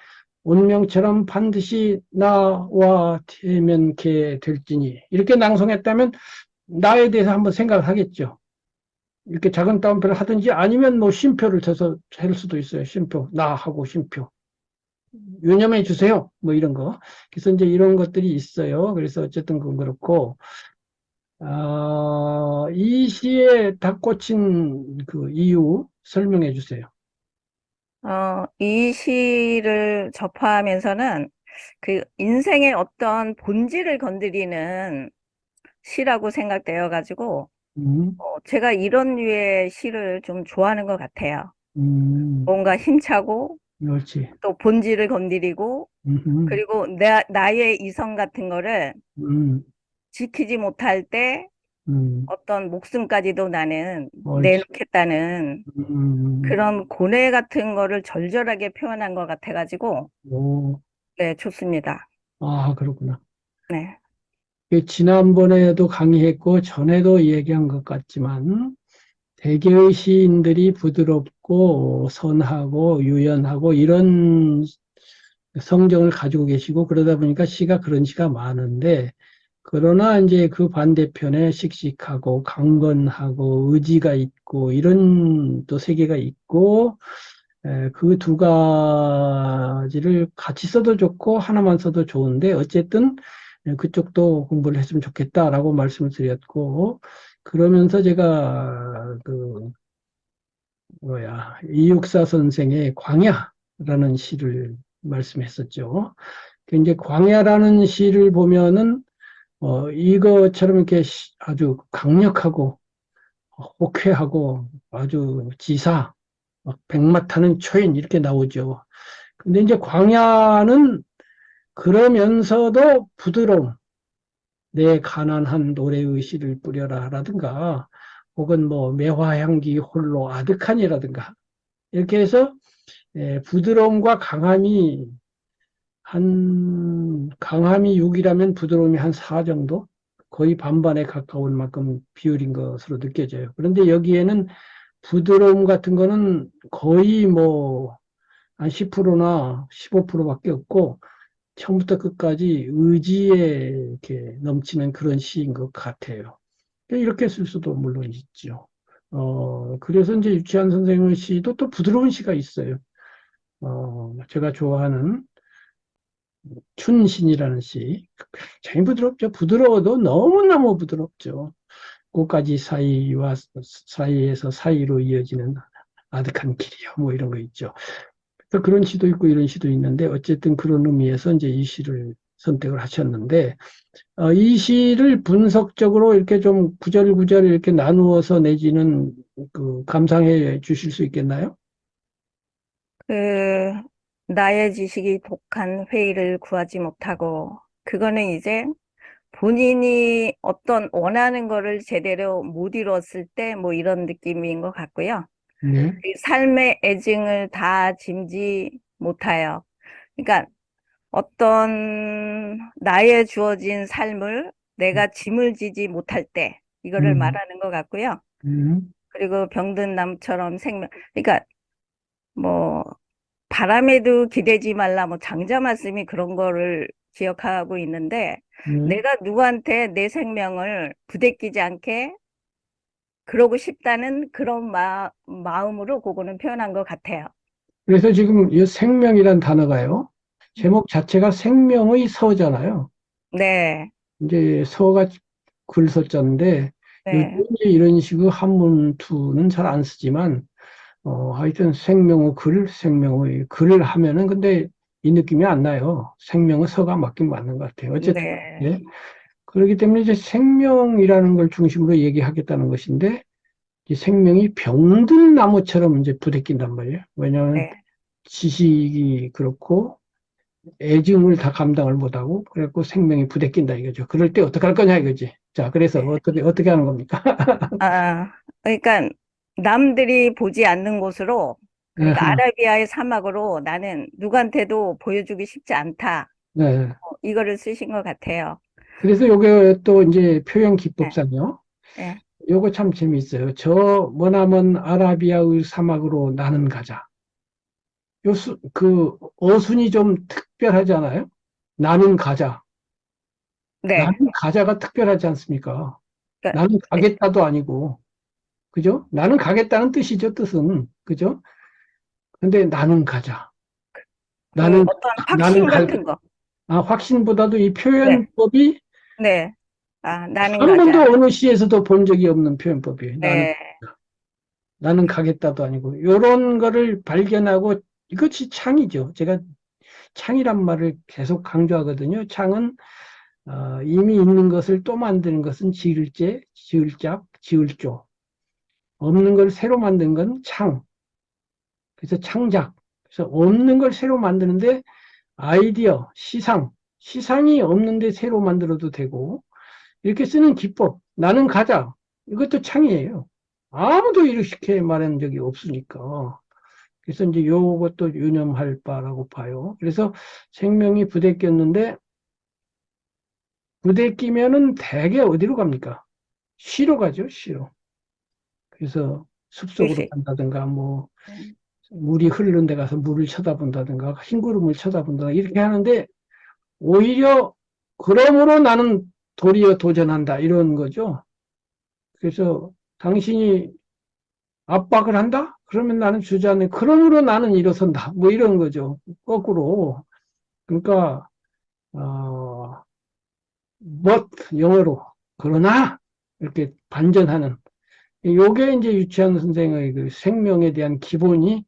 운명처럼 반드시 나와 대면케 될지니 이렇게 낭송했다면 나에 대해서 한번 생각을 하겠죠. 이렇게 작은 따옴표를 하든지 아니면 뭐 쉼표를 쳐서 할 수도 있어요. 쉼표, 나하고 쉼표. 유념해 주세요. 뭐 이런 거. 그래서 이제 이런 것들이 있어요. 그래서 어쨌든 그건 그렇고, 이 시에 닭꽂힌 그 이유 설명해 주세요. 이 시를 접하면서는 그 인생의 어떤 본질을 건드리는 시라고 생각되어 가지고 음, 제가 이런 류의 시를 좀 좋아하는 것 같아요. 음, 뭔가 힘차고 그렇지. 또 본질을 건드리고 음, 그리고 나의 이성 같은 거를 음, 지키지 못할 때 어떤 목숨까지도 나는 옳지. 내놓겠다는 음, 그런 고뇌 같은 거를 절절하게 표현한 것 같아가지고 오, 네, 좋습니다. 그렇구나. 네. 지난번에도 강의했고, 전에도 얘기한 것 같지만, 대개의 시인들이 부드럽고, 선하고, 유연하고, 이런 성정을 가지고 계시고, 그러다 보니까 시가 그런 시가 많은데, 그러나 이제 그 반대편에 씩씩하고, 강건하고, 의지가 있고, 이런 또 세계가 있고, 그 두 가지를 같이 써도 좋고 하나만 써도 좋은데 어쨌든 그쪽도 공부를 했으면 좋겠다라고 말씀을 드렸고 그러면서 제가 그 이육사 선생의 광야라는 시를 말씀했었죠. 그 이제 광야라는 시를 보면은 이것처럼 이렇게 아주 강력하고 호쾌하고 아주 지사 막 백마 타는 초인 이렇게 나오죠. 근데 이제 광야는 그러면서도 부드러움, 내 가난한 노래의 씨를 뿌려라라든가, 혹은 뭐 매화향기 홀로 아득하니라든가, 이렇게 해서 부드러움과 강함이 6이라면 부드러움이 한 4 정도? 거의 반반에 가까운 만큼 비율인 것으로 느껴져요. 그런데 여기에는 부드러움 같은 거는 거의 뭐 한 10%나 15%밖에 없고 처음부터 끝까지 의지에 이렇게 넘치는 그런 시인 것 같아요. 이렇게 쓸 수도 물론 있죠. 그래서 이제 유치한 선생의 시도 또 부드러운 시가 있어요. 제가 좋아하는 춘신이라는 시. 굉장히 부드럽죠. 부드러워도 너무너무 부드럽죠. 꽃가지 사이에서 사이로 이어지는 아득한 길이요. 뭐 이런 거 있죠. 그런 시도 있고 이런 시도 있는데 어쨌든 그런 의미에서 이제 이 시를 선택을 하셨는데 이 시를 분석적으로 이렇게 좀 구절구절 이렇게 나누어서 내지는 그 감상해 주실 수 있겠나요? 그 나의 지식이 독한 회의를 구하지 못하고 그거는 이제 본인이 어떤 원하는 거를 제대로 못 이뤘을 때 뭐 이런 느낌인 것 같고요. 네. 그 삶의 애증을 다 짐지 못하여. 그러니까 어떤 나의 주어진 삶을 내가 짐을 지지 못할 때 이거를 음, 말하는 것 같고요. 음, 그리고 병든 남처럼 그러니까 뭐 바람에도 기대지 말라 뭐 장자 말씀이 그런 거를 기억하고 있는데 네. 내가 누구한테 내 생명을 부대끼지 않게 그러고 싶다는 그런 마음으로 그거는 표현한 것 같아요. 그래서 지금 이 생명이란 단어가요. 제목 자체가 생명의 서잖아요. 네, 이제 서가 글서자인데 요즘 네, 이제 이런 식의 한문투는 잘 안 쓰지만 하여튼 생명의 글을 하면은 근데 이 느낌이 안 나요. 생명의 서가 맞긴 맞는 것 같아요. 어쨌든, 네, 예. 그렇기 때문에 이제 생명이라는 걸 중심으로 얘기하겠다는 것인데, 이 생명이 병든 나무처럼 이제 부대낀단 말이에요. 왜냐하면 네, 지식이 그렇고, 애증을 다 감당을 못하고, 그래갖고 생명이 부대낀다 이거죠. 그럴 때 어떡할 거냐 이거지. 자, 그래서 네. 어떻게 하는 겁니까? 아, 그러니까 남들이 보지 않는 곳으로, 그러니까 아라비아의 사막으로 나는 누구한테도 보여주기 쉽지 않다. 네. 이거를 쓰신 것 같아요. 그래서 요게 또 이제 표현 네, 기법상요. 네, 요거 참 재미있어요. 저 머나먼 아라비아의 사막으로 나는 가자. 그 어순이 좀 특별하잖아요. 나는 가자. 나는 네. 가자가 특별하지 않습니까? 그러니까, 나는 가겠다도 아니고, 그죠? 나는 가겠다는 뜻이죠, 뜻은. 그죠? 근데 나는 가자. 그 나는, 어떤 나는 확신 같은 거. 확신보다도 이 네, 표현법이 네. 아, 나는 한 번도 가자. 어느 시에서도 본 적이 없는 표현법이에요. 네, 나는 가겠다도 아니고, 요런 거를 발견하고, 이것이 창이죠. 제가 창이란 말을 계속 강조하거든요. 창은 이미 있는 것을 또 만드는 것은 지을제, 지을작, 지을조. 없는 걸 새로 만드는 건 창. 그래서 창작. 그래서 없는 걸 새로 만드는데 아이디어, 시상이 없는데 새로 만들어도 되고, 이렇게 쓰는 기법. 나는 가자. 이것도 창이에요. 아무도 이렇게 말한 적이 없으니까. 그래서 이제 요것도 유념할 바라고 봐요. 그래서 생명이 부대꼈는데, 부대끼면은 대개 어디로 갑니까? 시로 가죠, 시로. 그래서 숲속으로 휴식. 간다든가, 뭐, 음, 물이 흐르는 데 가서 물을 쳐다본다든가, 흰 구름을 쳐다본다든가, 이렇게 하는데, 오히려, 그러므로 나는 도리어 도전한다, 이런 거죠. 그래서 당신이 압박을 한다? 그러면 나는 주저앉는, 그러므로 나는 일어선다. 뭐 이런 거죠. 거꾸로. 그러니까, 어, 영어로. 그러나, 이렇게 반전하는. 요게 이제 유치원 선생의 그 생명에 대한 기본이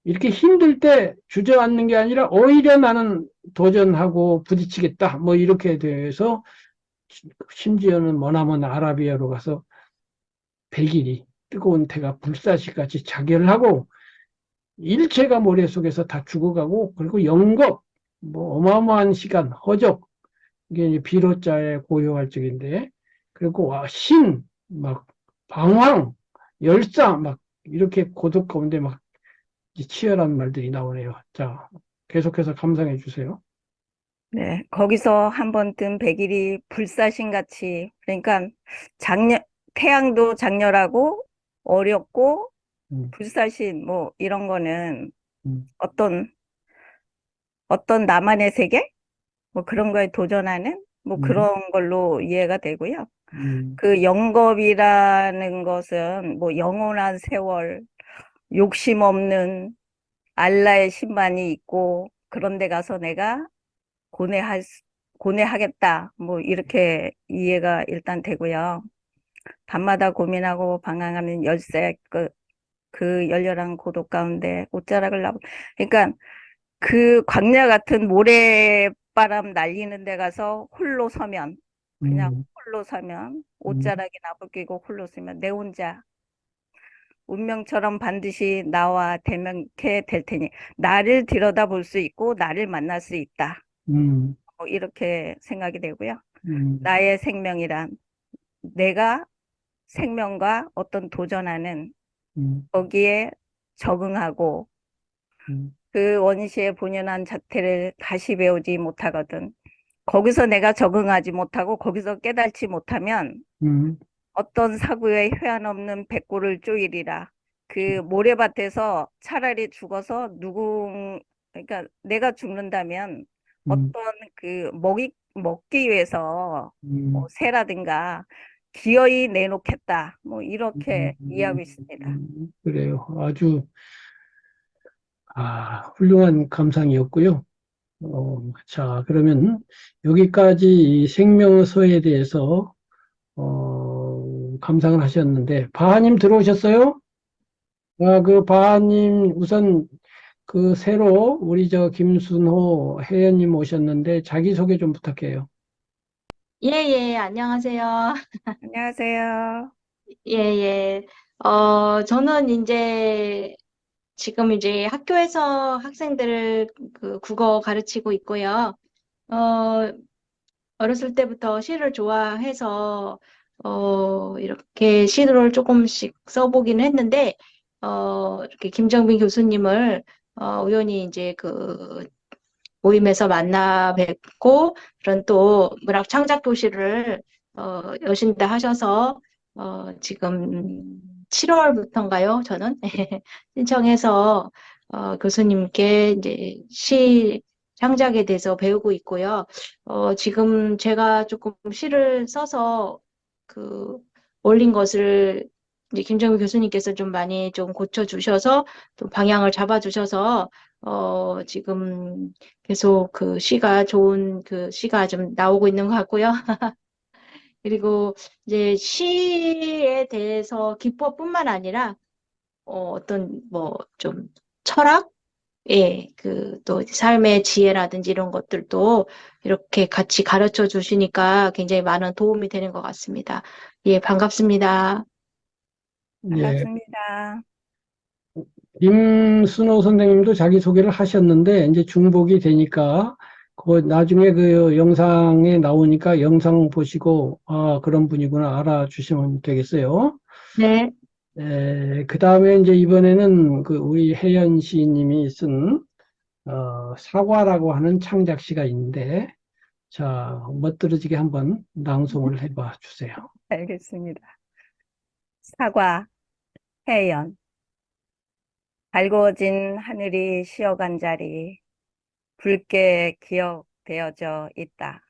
이렇게 힘들 때 주저앉는 게 아니라 오히려 나는 도전하고 부딪히겠다. 뭐 이렇게 돼서 심지어는 머나먼 아라비아로 가서 백일이 뜨거운 태가 불사시같이 자결을 하고 일체가 모래 속에서 다 죽어가고 그리고 영겁 뭐 어마어마한 시간 허적 이게 이제 비로자의 고요할적인데 그리고 막 방황 열사 막 이렇게 고독 가운데 막 치열한 말들이 나오네요. 자, 계속해서 감상해 주세요. 네, 거기서 한번 뜬 백일이 불사신 같이, 그러니까 태양도 장렬하고 어렵고 음, 불사신 뭐 이런 거는 음, 어떤, 어떤 나만의 세계? 뭐 그런 거에 도전하는 뭐 음, 그런 걸로 이해가 되고요. 음, 그 영겁이라는 것은 뭐 영원한 세월, 욕심 없는 알라의 신만이 있고 그런 데 가서 내가 고뇌할, 고뇌하겠다. 뭐 이렇게 이해가 일단 되고요. 밤마다 고민하고 방황하는 열쇠, 그 열렬한 고독 가운데 옷자락을 그러니까 그 광야 같은 모래바람 날리는 데 가서 홀로 서면, 그냥 음, 홀로 서면, 음, 옷자락이 나부끼고 홀로 서면 내 혼자 운명처럼 반드시 나와 대면케 될 테니 나를 들여다볼 수 있고 나를 만날 수 있다. 음, 뭐 이렇게 생각이 되고요. 음, 나의 생명이란 내가 생명과 어떤 도전하는 음, 거기에 적응하고 음, 그 원시의 본연한 자태를 다시 배우지 못하거든. 거기서 내가 적응하지 못하고 거기서 깨달지 못하면 음, 어떤 사고에 회한 없는 백골을 쪼이리라. 그 모래밭에서 차라리 죽어서 그러니까 내가 죽는다면 음, 어떤 그 먹기 위해서 뭐 음, 새라든가 기어이 내놓겠다. 뭐 이렇게 이해하고 있습니다. 그래요. 아주 훌륭한 감상이었고요. 자, 그러면 여기까지 이 생명서에 대해서 감상을 하셨는데 바하님 들어오셨어요? 그 바하님 우선 그 새로 우리 저 김순호 회원님 오셨는데 자기소개 좀 부탁해요. 예, 예, 안녕하세요. 안녕하세요. 예, 예. 저는 지금 이제 학교에서 학생들을 그 국어 가르치고 있고요. 어, 어렸을 때부터 시를 좋아해서, 이렇게 시를 조금씩 써보긴 했는데, 이렇게 김정빈 교수님을, 우연히 이제 그 모임에서 만나 뵙고 그런 또 문학 창작 도시를 여신다 하셔서 지금 7월부터인가요? 저는 신청해서 교수님께 이제 시 창작에 대해서 배우고 있고요. 지금 제가 조금 시를 써서 그 올린 것을 이제 김정일 교수님께서 좀 많이 좀 고쳐주셔서 또 방향을 잡아주셔서 지금 계속 그 시가 좋은 그 시가 좀 나오고 있는 것 같고요. 그리고 이제 시에 대해서 기법뿐만 아니라 어떤 뭐 좀 철학? 예, 그 또 삶의 지혜라든지 이런 것들도 이렇게 같이 가르쳐 주시니까 굉장히 많은 도움이 되는 것 같습니다. 예, 반갑습니다. 예. 반갑습니다. 김순호 선생님도 자기소개를 하셨는데 이제 중복이 되니까 그 나중에 그 영상에 나오니까 영상 보시고 그런 분이구나 알아주시면 되겠어요. 네. 그 다음에 이제 이번에는 그 우리 혜연 시인님이 쓴 사과라고 하는 창작시가 있는데 자 멋들어지게 한번 낭송을 해봐 주세요. 알겠습니다. 사과, 해연. 밝고진 하늘이 쉬어간 자리, 붉게 기억되어져 있다.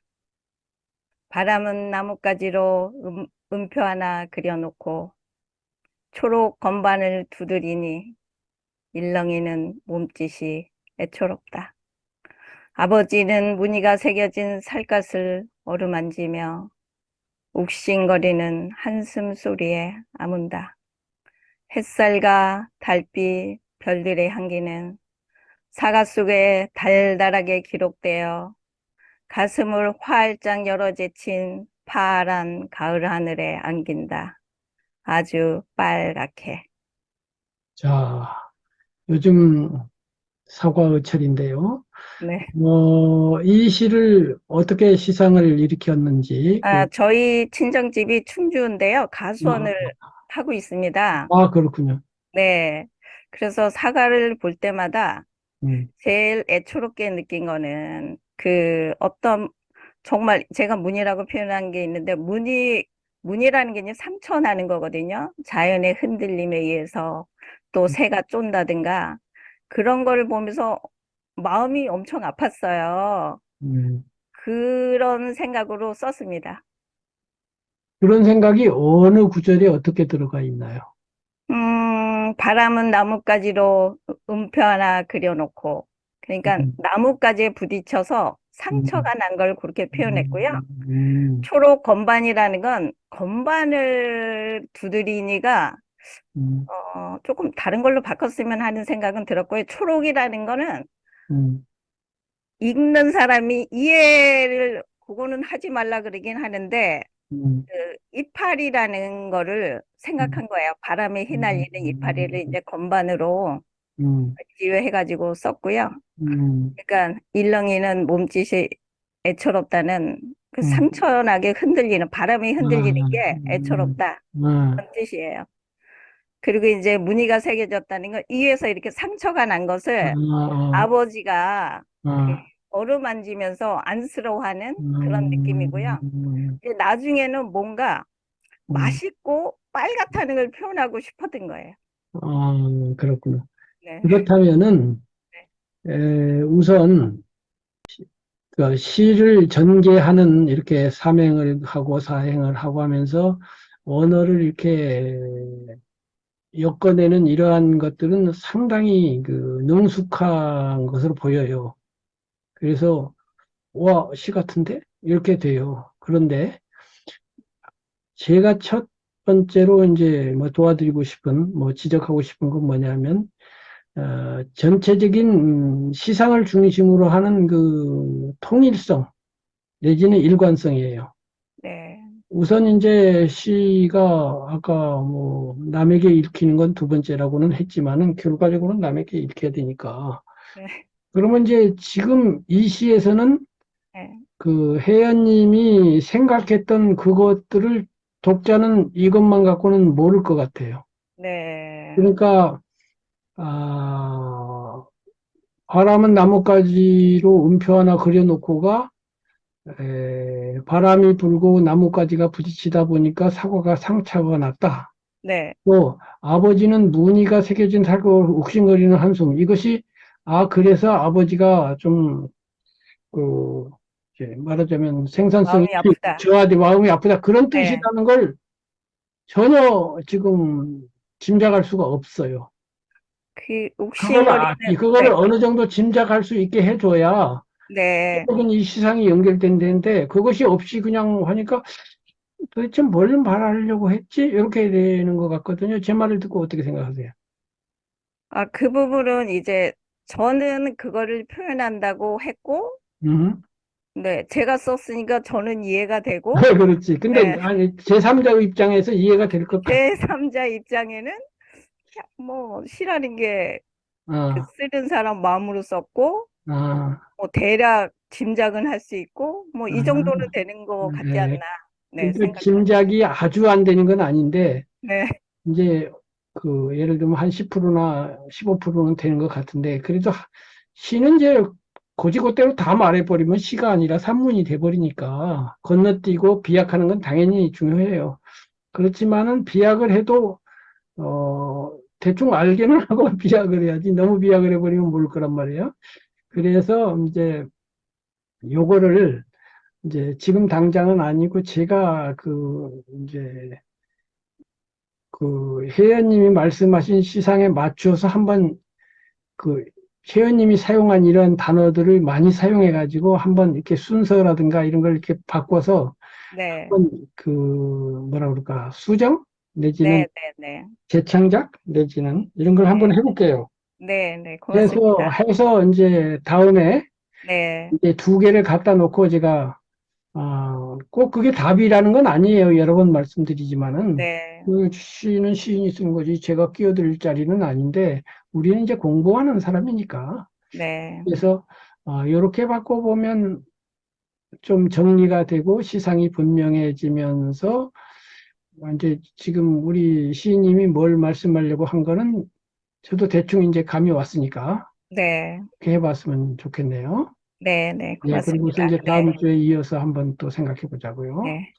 바람은 나뭇가지로 음표 하나 그려놓고 초록 건반을 두드리니 일렁이는 몸짓이 애처롭다. 아버지는 무늬가 새겨진 살갗을 어루만지며 욱신거리는 한숨 소리에 아문다. 햇살과 달빛, 별들의 향기는 사과 속에 달달하게 기록되어 가슴을 활짝 열어제친 파란 가을 하늘에 안긴다. 아주 빨갛게. 자 요즘 사과의철인데요. 네. 이 시를 어떻게 시상을 일으켰는지, 저희 친정집이 충주인데요. 가수원을 아, 하고 있습니다. 그렇군요. 네. 그래서 사과를 볼 때마다 음, 제일 애초롭게 느낀 거는 그 어떤 정말 제가 문이라고 표현한 게 있는데 문이라는 게 이제 상처 나는 거거든요. 자연의 흔들림에 의해서 또 새가 쫀다든가 그런 거를 보면서 마음이 엄청 아팠어요. 음. 그런 생각으로 썼습니다. 그런 생각이 어느 구절에 어떻게 들어가 있나요? 바람은 나뭇가지로 음표 하나 그려놓고, 그러니까 음, 나뭇가지에 부딪혀서 음, 상처가 난 걸 그렇게 표현했고요. 음, 초록 건반이라는 건 건반을 두드리니가 음, 조금 다른 걸로 바꿨으면 하는 생각은 들었고요. 초록이라는 거는 음, 읽는 사람이 이해를 그거는 하지 말라 그러긴 하는데 음, 그 이파리라는 거를 음, 생각한 거예요. 바람에 음, 휘날리는 이파리를 이제 건반으로 음, 지휘해가지고 썼고요. 음, 그러니까 일렁이는 몸짓이 애처롭다는 그 음, 상처나게 흔들리는 바람이 흔들리는 게 애처롭다 아, 그런 뜻이에요. 그리고 이제 무늬가 새겨졌다는 건 이에서 이렇게 상처가 난 것을 아, 아버지가 이렇게 아, 어루만지면서 안쓰러워하는 그런 느낌이고요. 음, 이제 나중에는 뭔가 음, 맛있고 빨갛다는 걸 표현하고 싶었던 거예요. 그렇구나. 네. 그렇다면은, 네. 우선, 그 시를 전개하는 이렇게 사맹을 하고 사행을 하고 하면서 언어를 이렇게 엮어내는 이러한 것들은 상당히 그 능숙한 것으로 보여요. 그래서, 와, 시 같은데? 이렇게 돼요. 그런데 제가 첫 번째로 이제 뭐 도와드리고 싶은, 뭐 지적하고 싶은 건 뭐냐면, 전체적인 시상을 중심으로 하는 그 통일성 내지는 일관성이에요. 네, 우선 이제 시가 아까 뭐 남에게 읽히는 건 두 번째라고는 했지만은 결과적으로는 남에게 읽혀야 되니까. 네, 그러면 이제 지금 이 시에서는 네, 그 혜연님이 생각했던 그것들을 독자는 이것만 갖고는 모를 것 같아요. 네, 그러니까 바람은 나뭇가지로 음표 하나 그려놓고가 바람이 불고 나뭇가지가 부딪히다 보니까 사과가 상처가 났다. 네, 또 아버지는 무늬가 새겨진 살고 욱신거리는 한숨. 이것이 그래서 아버지가 좀 그 이제 말하자면 생산성이 마음이 아프다. 저하돼 마음이 아프다 그런 네, 뜻이라는 걸 전혀 지금 짐작할 수가 없어요. 그 그거를 욱신거리는, 그거를 네, 어느 정도 짐작할 수 있게 해줘야 네. 결국은 이 시상이 연결된다는데 그것이 없이 그냥 하니까 도대체 뭘 말하려고 했지? 이렇게 되는 것 같거든요. 제 말을 듣고 어떻게 생각하세요? 그 부분은 이제 저는 그거를 표현한다고 했고, 음. 네, 제가 썼으니까 저는 이해가 되고, 그렇지. 근데 네, 아니 제3자 입장에서 이해가 될 것 같아. 제3자 입장에는 뭐 시라는 게 그 아, 쓰는 사람 마음으로 썼고, 아, 뭐 대략 짐작은 할 수 있고, 뭐 이 정도는 아. 되는 거 같지 네. 않나, 네, 그러니까 생각합니다. 짐작이 아주 안 되는 건 아닌데 네, 이제 그 예를 들면 한 10%나 15%는 되는 것 같은데 그래도 시는 이제 고지고대로 다 말해버리면 시가 아니라 산문이 돼버리니까 건너뛰고 비약하는 건 당연히 중요해요. 그렇지만은 비약을 해도 대충 알게는 하고 비약을 해야지 너무 비약을 해버리면 모를 거란 말이에요. 그래서 이제 요거를 이제 지금 당장은 아니고 제가 이제 혜연님이 말씀하신 시상에 맞춰서 한번 그 혜연님이 사용한 이런 단어들을 많이 사용해가지고 한번 이렇게 순서라든가 이런 걸 이렇게 바꿔서 네, 한번 뭐라 그럴까 수정 내지는 네, 네, 네, 재창작 내지는 이런 걸 한번 네, 해볼게요. 네, 네, 해서 고맙습니다. 해서 이제 다음에 네, 이제 두 개를 갖다 놓고 제가 꼭 그게 답이라는 건 아니에요. 여러 번 말씀드리지만은, 네, 그 시는 시인이 쓴 거지, 제가 끼어들 자리는 아닌데, 우리는 이제 공부하는 사람이니까. 네, 그래서, 이렇게 바꿔보면 좀 정리가 되고 시상이 분명해지면서, 이제 지금 우리 시인님이 뭘 말씀하려고 한 거는 저도 대충 이제 감이 왔으니까, 네, 그렇게 해봤으면 좋겠네요. 네, 네, 예, 그리고서 고맙습니다. 이제 네, 다음 주에 이어서 한번 또 생각해 보자고요. 네.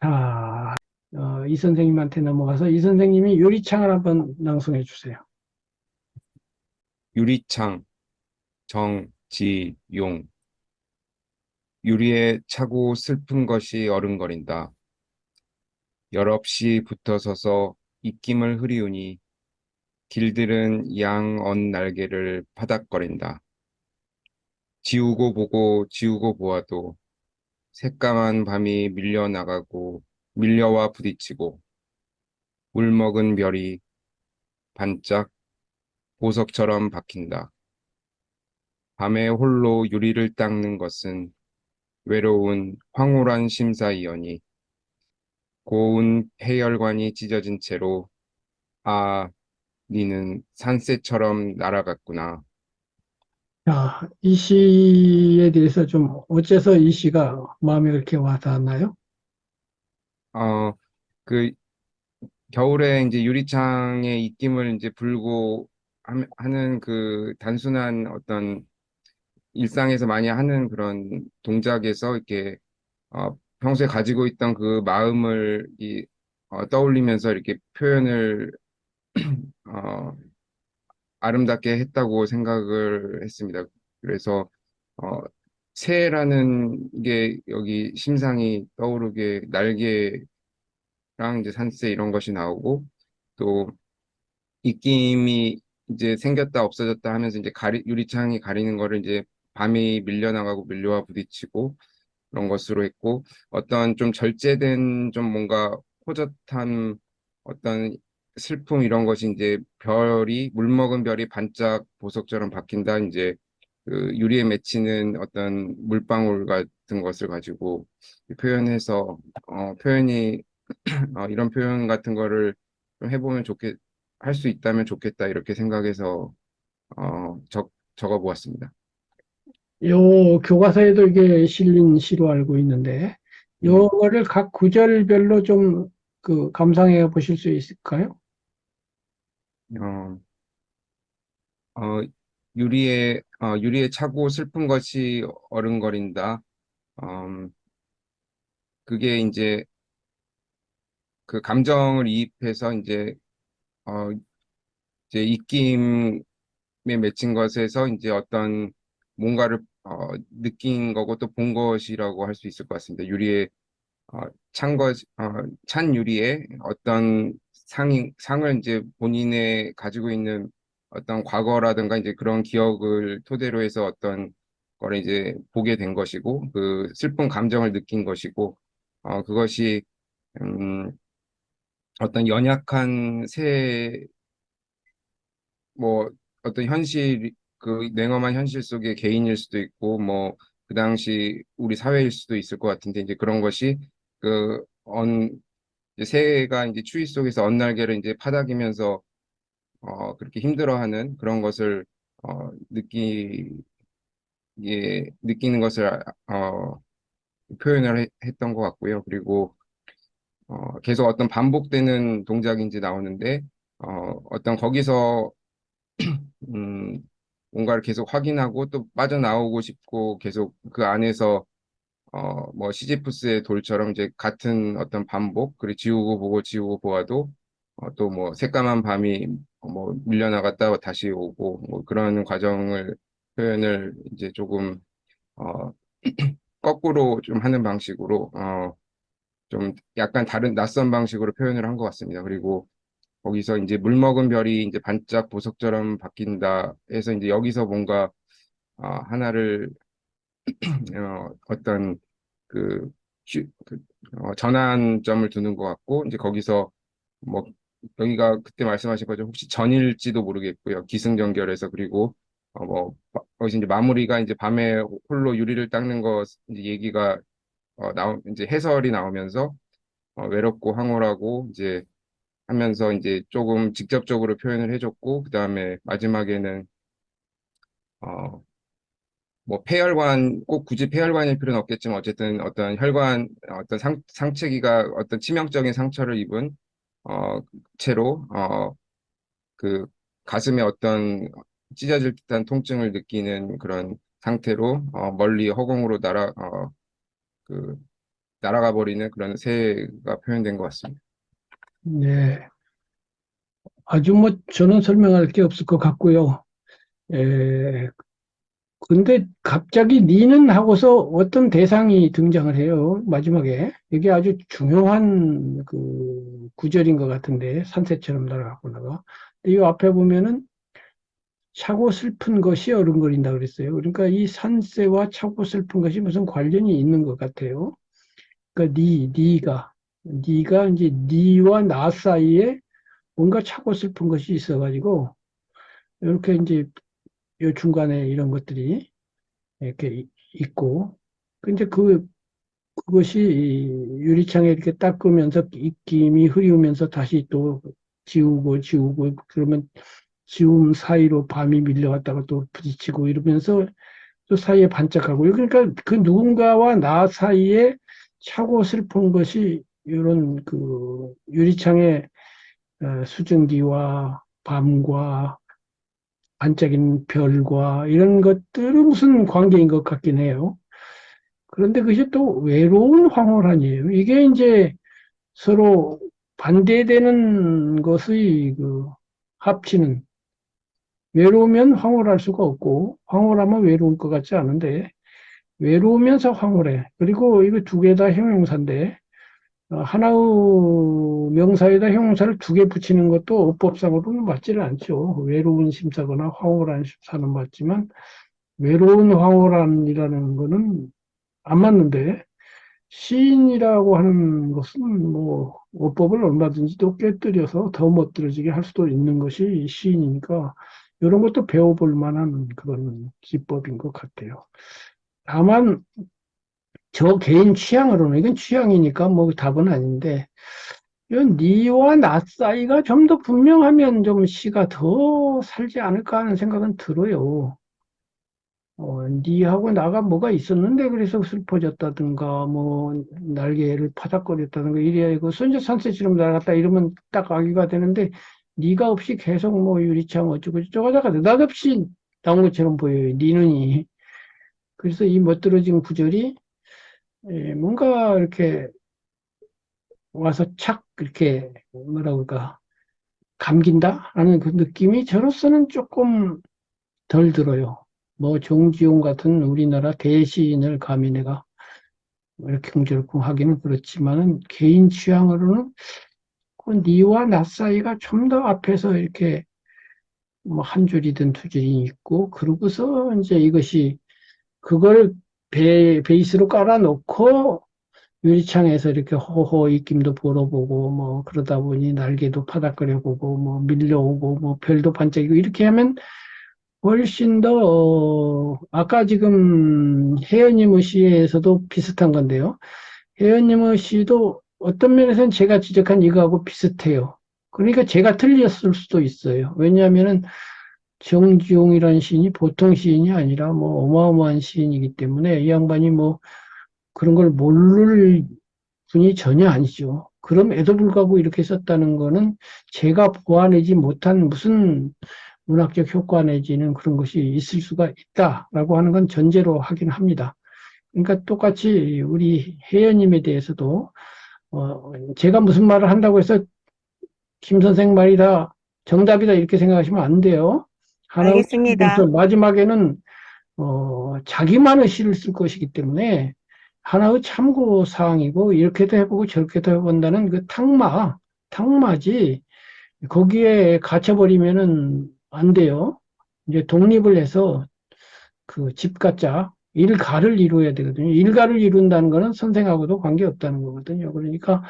자, 이 선생님한테 넘어가서 이 선생님이 요리창을 한번 낭송해 주세요. 유리창, 정지용. 유리에 차고 슬픈 것이 어른거린다. 열없이 붙어서서 입김을 흐리우니 길들은 양 언 날개를 파닥거린다. 지우고 보고 지우고 보아도 새까만 밤이 밀려나가고 밀려와 부딪히고 울먹은 별이 반짝 보석처럼 박힌다. 밤에 홀로 유리를 닦는 것은 외로운 황홀한 심사이여니 고운 해열관이 찢어진 채로 니는 산새처럼 날아갔구나. 자, 이 시에 대해서 좀 어째서 이 시가 마음에 그렇게 와닿았나요? 어, 그 겨울에 이제 유리창에 입김을 이제 불고 하는 그 단순한 어떤 일상에서 많이 하는 그런 동작에서 이렇게 평소에 가지고 있던 그 마음을 떠올리면서 이렇게 표현을 어, 아름답게 했다고 생각을 했습니다. 그래서 어, 새라는 게 여기 심상이 떠오르게 날개랑 이제 산새 이런 것이 나오고 또 입김이 이제 생겼다 없어졌다 하면서 이제 유리창이 가리는 거를 이제 밤이 밀려나가고 밀려와 부딪히고 그런 것으로 했고 어떤 좀 절제된 좀 뭔가 호젓한 어떤 슬픔 이런 것이 이제 물먹은 별이 반짝 보석처럼 바뀐다. 이제 그 유리에 맺히는 어떤 물방울 같은 것을 가지고 표현해서 표현이 이런 표현 같은 거를 좀 해보면 할 수 있다면 좋겠다 이렇게 생각해서 적어 보았습니다. 요 교과서에도 이게 실린 시로 알고 있는데, 예. 요거를 각 구절별로 좀 그 감상해 보실 수 있을까요? 어, 어, 유리에 차고 슬픈 것이 어른거린다. 음, 그게 이제 그 감정을 이입해서 어, 이제 입김에 맺힌 것에서 이제 어떤 뭔가를 느낀 거고 또 본 것이라고 할 수 있을 것 같습니다. 어, 찬 유리에 어떤 상을 이제 본인의 가지고 있는 어떤 과거라든가 이제 그런 기억을 토대로 해서 어떤 거를 이제 보게 된 것이고, 그 슬픈 감정을 느낀 것이고, 그것이, 음, 어떤 연약한 뭐, 어떤 그 냉엄한 현실 속의 개인일 수도 있고, 뭐, 그 당시 우리 사회일 수도 있을 것 같은데, 이제 그런 것이, 그, 이제 새가 이제 추위 속에서 언날개를 이제 파닥이면서 그렇게 힘들어하는 그런 것을 느끼는 것을 했던 것 같고요. 그리고 계속 어떤 반복되는 동작이 이제 나오는데 어떤 거기서 음, 뭔가를 계속 확인하고 또 빠져나오고 싶고 계속 그 안에서 뭐 시지프스의 돌처럼 이제 같은 어떤 반복, 그리고 지우고 보고 지우고 보아도 또 뭐 새까만 밤이 뭐 밀려나갔다 다시 오고 뭐 그런 과정을 표현을 이제 조금 어, 거꾸로 좀 하는 방식으로 좀 약간 다른 낯선 방식으로 표현을 한 것 같습니다. 그리고 거기서 이제 물먹은 별이 이제 반짝 보석처럼 바뀐다 해서 이제 여기서 뭔가 하나를 어떤 그, 전환점을 두는 것 같고, 이제 거기서 뭐, 여기가 그때 말씀하신 거죠. 혹시 전일지도 모르겠고요. 기승전결해서, 그리고, 거기서 이제 마무리가 이제 밤에 홀로 유리를 닦는 거, 이제 얘기가, 이제 해설이 나오면서, 외롭고 황홀하고, 이제 하면서 이제 조금 직접적으로 표현을 해줬고, 그 다음에 마지막에는, 어, 뭐 폐혈관 꼭 굳이 폐혈관일 필요는 없겠지만 어쨌든 어떤 어떤 상체기가 어떤 치명적인 상처를 입은 어 채로 그 가슴에 어떤 찢어질 듯한 통증을 느끼는 그런 상태로 멀리 허공으로 그 날아가 버리는 그런 새가 표현된 것 같습니다. 네. 아주 뭐 저는 설명할 게 없을 것 같고요. 에, 근데 갑자기 니는 하고서 어떤 대상이 등장을 해요. 마지막에. 이게 아주 중요한 그 구절인 것 같은데, 산새처럼 날아가구나가. 이 앞에 보면은 차고 슬픈 것이 어른거린다 그랬어요. 그러니까 이 산새와 차고 슬픈 것이 무슨 관련이 있는 것 같아요. 그러니까 네가 이제 니와 나 사이에 뭔가 차고 슬픈 것이 있어가지고 이렇게 이제 요 중간에 이런 것들이 이렇게 있고, 근데 그것이 이 유리창에 이렇게 닦으면서 입김이 흐리우면서 다시 또 지우고 그러면 지움 사이로 밤이 밀려갔다가 또 부딪히고 이러면서 또 사이에 반짝하고, 그러니까 그 누군가와 나 사이에 차고 슬픈 것이 이런 그 유리창의 수증기와 밤과 반짝이는 별과 이런 것들은 무슨 관계인 것 같긴 해요. 그런데 그게 또 외로운 황홀한이에요. 이게 이제 서로 반대되는 것의 그 합치는, 외로우면 황홀할 수가 없고 황홀하면 외로울 것 같지 않은데 외로우면서 황홀해. 그리고 이거 두 개 다 형용사인데 하나의 명사에다 형용사를 두 개 붙이는 것도 어법상으로는 맞지는 않죠. 외로운 심사거나 황홀한 심사는 맞지만 외로운 황홀한이라는 거는 안 맞는데, 시인이라고 하는 것은 뭐 어법을 얼마든지 또 꿰뚫여서 더 멋들어지게 할 수도 있는 것이 시인이니까 이런 것도 배워볼 만한 그런 기법인 것 같아요. 다만 저 개인 취향으로는 이건 취향이니까 뭐 답은 아닌데 이 니와 나 사이가 좀 더 분명하면 좀 시가 더 살지 않을까 하는 생각은 들어요. 니하고 나가 뭐가 있었는데 그래서 슬퍼졌다든가 뭐 날개를 파닥거렸다든가 이래야 이거 선제산세처럼 날아갔다 이러면 딱 악의가 되는데 니가 없이 계속 뭐 유리창 어쩌고 저쩌고 하다가 느닷없이 나온 것처럼 보여요. 니 눈이. 그래서 이 멋들어진 구절이 뭔가 이렇게 와서 착 이렇게 뭐라 그럴까 감긴다 하는 그 느낌이 저로서는 조금 덜 들어요. 뭐 정지용 같은 우리나라 대시인을 감히 내가 이렇게 흥절코 하기는 그렇지만은 개인 취향으로는 그 니와 나 사이가 좀 더 앞에서 이렇게 뭐 한 줄이든 두 줄이 있고 그러고서 이제 이것이 그걸 베이스로 깔아놓고 유리창에서 이렇게 호호 입김도 불어보고 뭐 그러다 보니 날개도 파닥거려 보고 뭐 밀려오고 뭐 별도 반짝이고 이렇게 하면 훨씬 더 아까 지금 혜연님의 시에서도 비슷한 건데요. 혜연님의 시도 어떤 면에서는 제가 지적한 이거하고 비슷해요. 그러니까 제가 틀렸을 수도 있어요. 왜냐하면은 정지용이라는 시인이 보통 시인이 아니라 뭐 어마어마한 시인이기 때문에 이 양반이 뭐 그런 걸 모를 분이 전혀 아니죠. 그럼에도 불구하고 이렇게 썼다는 거는 제가 보아내지 못한 무슨 문학적 효과 내지는 그런 것이 있을 수가 있다라고 하는 건 전제로 하긴 합니다. 그러니까 똑같이 우리 혜연님에 대해서도 제가 무슨 말을 한다고 해서 김 선생 말이 다 정답이다 이렇게 생각하시면 안 돼요. 하나의 알겠습니다. 마지막에는 자기만의 시를 쓸 것이기 때문에 하나의 참고 사항이고 이렇게도 해보고 저렇게도 해본다는 그 탕마지 거기에 갇혀버리면은 안 돼요. 이제 독립을 해서 그 집가자 일가를 이루어야 되거든요. 일가를 이룬다는 거는 선생하고도 관계없다는 거거든요. 그러니까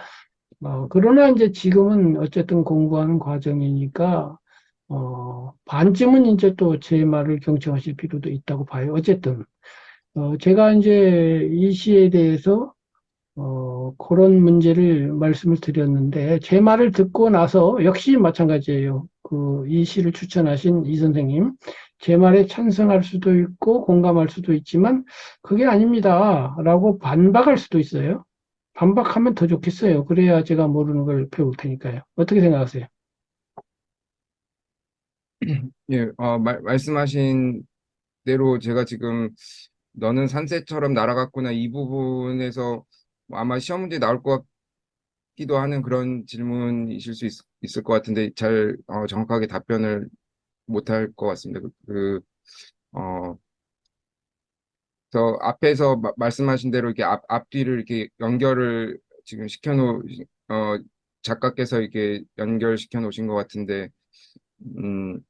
그러나 이제 지금은 어쨌든 공부하는 과정이니까 반쯤은 이제 또 제 말을 경청하실 필요도 있다고 봐요. 어쨌든 제가 이제 이 시에 대해서 그런 문제를 말씀을 드렸는데 제 말을 듣고 나서 역시 마찬가지예요. 이 시를 추천하신 이 선생님 제 말에 찬성할 수도 있고 공감할 수도 있지만 그게 아닙니다라고 반박할 수도 있어요. 반박하면 더 좋겠어요. 그래야 제가 모르는 걸 배울 테니까요. 어떻게 생각하세요? 예, 말씀하신 대로 제가 지금 너는 산새처럼 날아갔구나 이 부분에서 아마 시험 문제 나올 것 같기도 하는 그런 질문이실 수 있을 것 같은데 잘 정확하게 답변을 못할 것 같습니다. 어, 저 앞에서 말씀하신 대로 이렇게 앞뒤를 이렇게 연결을 지금 작가께서 이렇게 연결시켜 놓으신 것 같은데, 음,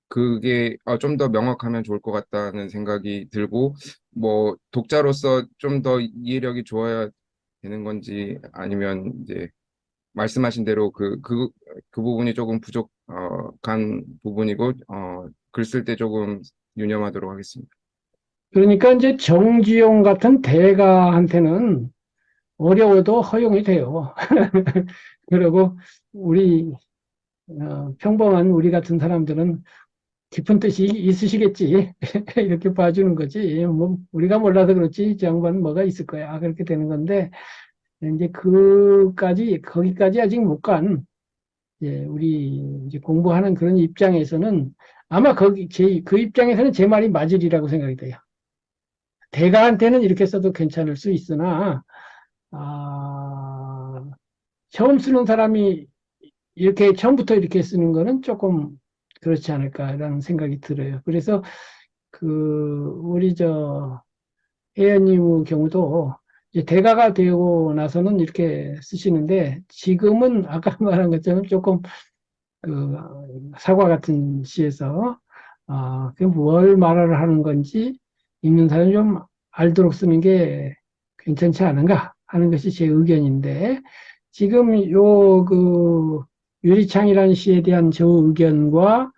그게 좀 더 명확하면 좋을 것 같다는 생각이 들고, 뭐, 독자로서 좀 더 이해력이 좋아야 되는 건지 아니면 이제 말씀하신 대로 그 부분이 조금 부족한 부분이고, 글 쓸 때 조금 유념하도록 하겠습니다. 그러니까 이제 정지용 같은 대가한테는 어려워도 허용이 돼요. 그리고 우리 평범한 우리 같은 사람들은 깊은 뜻이 있으시겠지. 이렇게 봐주는 거지. 뭐 우리가 몰라서 그렇지. 저 양반은 뭐가 있을 거야. 그렇게 되는 건데 이제 거기까지 아직 못 간, 우리 이제 공부하는 그런 입장에서는 아마 그 입장에서는 제 말이 맞으리라고 생각이 돼요. 대가한테는 이렇게 써도 괜찮을 수 있으나, 아, 처음 쓰는 사람이 이렇게 처음부터 이렇게 쓰는 거는 조금 그렇지 않을까라는 생각이 들어요. 그래서 우리 혜연님의 경우도 이제 대가가 되고 나서는 이렇게 쓰시는데 지금은 아까 말한 것처럼 조금 그 사과 같은 시에서 그뭘 말을 하는 건지 읽는 사람이 좀 알도록 쓰는 게 괜찮지 않은가 하는 것이 제 의견인데, 지금 유리창이라는 시에 대한 저 의견과,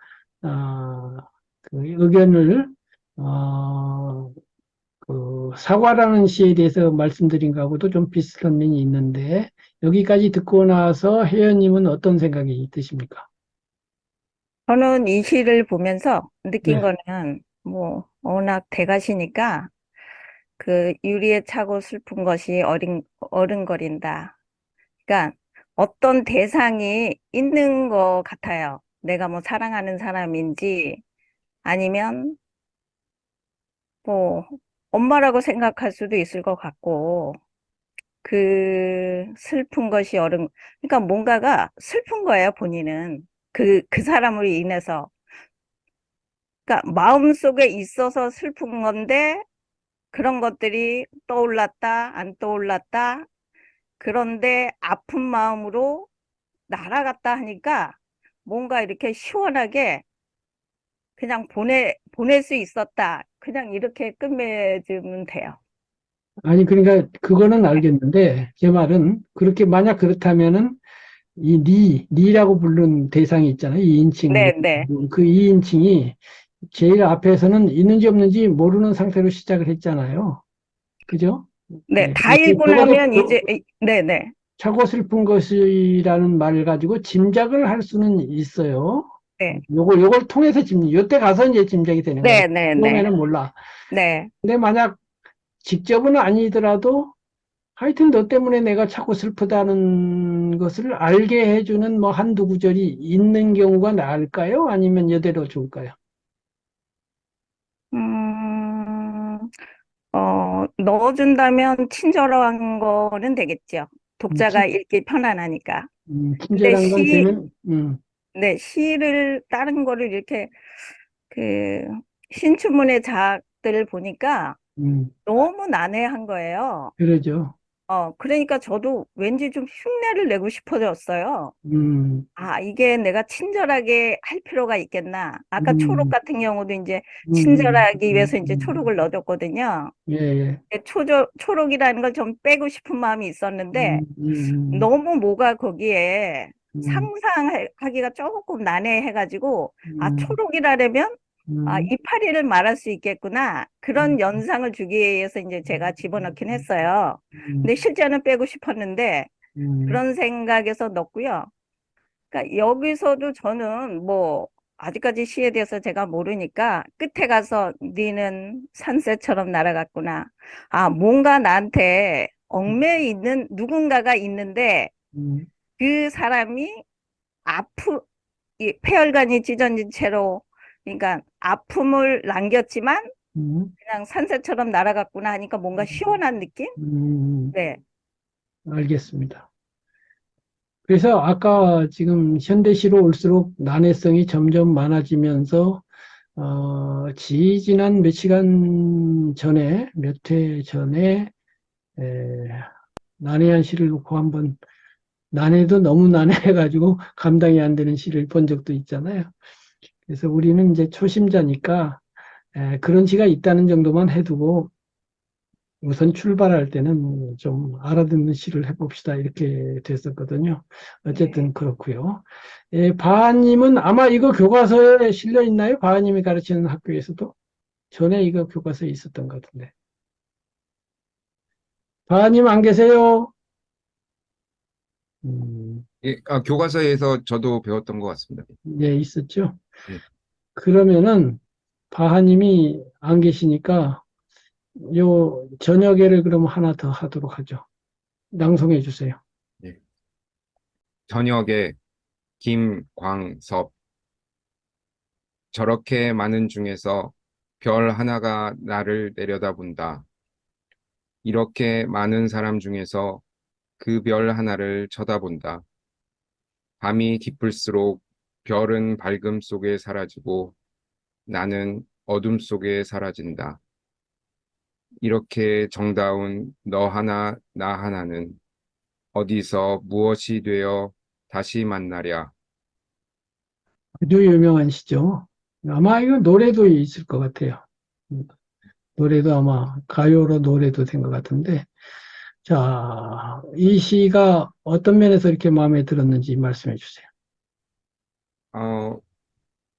어, 그 의견을, 어, 사과라는 시에 대해서 말씀드린 거하고도 좀 비슷한 면이 있는데, 여기까지 듣고 나서 혜연님은 어떤 생각이 드십니까? 저는 이 시를 보면서 느낀 네, 거는 뭐 워낙 대가시니까 그 유리에 차고 슬픈 것이 어른거린다. 그러니까 어떤 대상이 있는 것 같아요. 내가 뭐 사랑하는 사람인지 아니면 뭐 엄마라고 생각할 수도 있을 것 같고 그 슬픈 것이 그러니까 뭔가가 슬픈 거예요, 본인은. 그 사람으로 인해서. 그러니까 마음속에 있어서 슬픈 건데 그런 것들이 떠올랐다, 안 떠올랐다. 그런데 아픈 마음으로 날아갔다 하니까 뭔가 이렇게 시원하게 그냥 보낼 수 있었다. 그냥 이렇게 끝맺으면 돼요. 아니, 그러니까 그거는 알겠는데, 제 말은 그렇게 만약 그렇다면은 니라고 부른 대상이 있잖아요. 2인칭. 네, 네. 그 2인칭이 제일 앞에서는 있는지 없는지 모르는 상태로 시작을 했잖아요. 그죠? 네, 예. 다 읽고 적어도 나면 이제, 네, 네. 차고 슬픈 것이라는 말을 가지고 짐작을 할 수는 있어요. 네, 요걸 통해서 요때 가서 이제 짐작이 되는 거예요. 네, 네, 네. 처음에는 몰라. 네. 근데 만약 직접은 아니더라도 하여튼 너 때문에 내가 자꾸 슬프다는 것을 알게 해주는 뭐 한두 구절이 있는 경우가 나을까요? 아니면 이대로 좋을까요? 음, 넣어준다면 친절한 거는 되겠죠. 독자가 친, 읽기 편안하니까. 근데 친절한 건 되면, 네, 시를 다른 거를 이렇게 그 신춘문예 작들을 보니까 너무 난해한 거예요. 그러죠. 그러니까 저도 왠지 좀 흉내를 내고 싶어졌어요. 음, 아, 이게 내가 친절하게 할 필요가 있겠나. 아까 초록 음, 같은 경우도 이제 음, 친절하기 위해서 이제 초록을 넣어줬거든요. 예, 예. 초록이라는 걸 좀 빼고 싶은 마음이 있었는데 음, 너무 뭐가 거기에 음, 상상하기가 조금 난해해가지고 아, 음, 초록이라면 아, 음, 이파리를 말할 수 있겠구나. 음, 그런 연상을 주기 위해서 이제 제가 집어넣긴 했어요. 음, 근데 실제는 빼고 싶었는데 음, 그런 생각에서 넣었고요. 그러니까 여기서도 저는 뭐 아직까지 시에 대해서 제가 모르니까 끝에 가서 니는 산새처럼 날아갔구나. 아, 뭔가 나한테 얽매여 있는 누군가가 있는데 음, 그 사람이 이 폐혈관이 찢어진 채로 그러니까 아픔을 남겼지만 음, 그냥 산새처럼 날아갔구나 하니까 뭔가 시원한 느낌? 음, 네, 알겠습니다. 그래서 아까 지금 현대시로 올수록 난해성이 점점 많아지면서 지지난 몇 시간 전에, 몇 회 전에, 에, 난해한 시를 놓고 한번, 난해도 너무 난해해가지고 감당이 안 되는 시를 본 적도 있잖아요. 그래서 우리는 이제 초심자니까 그런 시가 있다는 정도만 해두고 우선 출발할 때는 좀 알아듣는 시를 해봅시다. 이렇게 됐었거든요. 네. 어쨌든 그렇고요. 바하님은 아마 이거 교과서에 실려 있나요? 바하님이 가르치는 학교에서도? 전에 이거 교과서에 있었던 것 같은데. 바하님 안 계세요? 음, 예, 교과서에서 저도 배웠던 것 같습니다. 예, 있었죠. 예, 그러면은 바하님이 안 계시니까 요 저녁에를 그럼 하나 더 하도록 하죠. 낭송해 주세요. 예. 저녁에 김광섭. 저렇게 많은 중에서 별 하나가 나를 내려다본다. 이렇게 많은 사람 중에서 그 별 하나를 쳐다본다. 밤이 깊을수록 별은 밝음 속에 사라지고 나는 어둠 속에 사라진다. 이렇게 정다운 너 하나, 나 하나는 어디서 무엇이 되어 다시 만나랴. 아주 유명한 시죠. 아마 이거 노래도 있을 것 같아요. 노래도 아마 가요로 노래도 된 것 같은데, 자, 이 시가 어떤 면에서 이렇게 마음에 들었는지 말씀해 주세요. 어,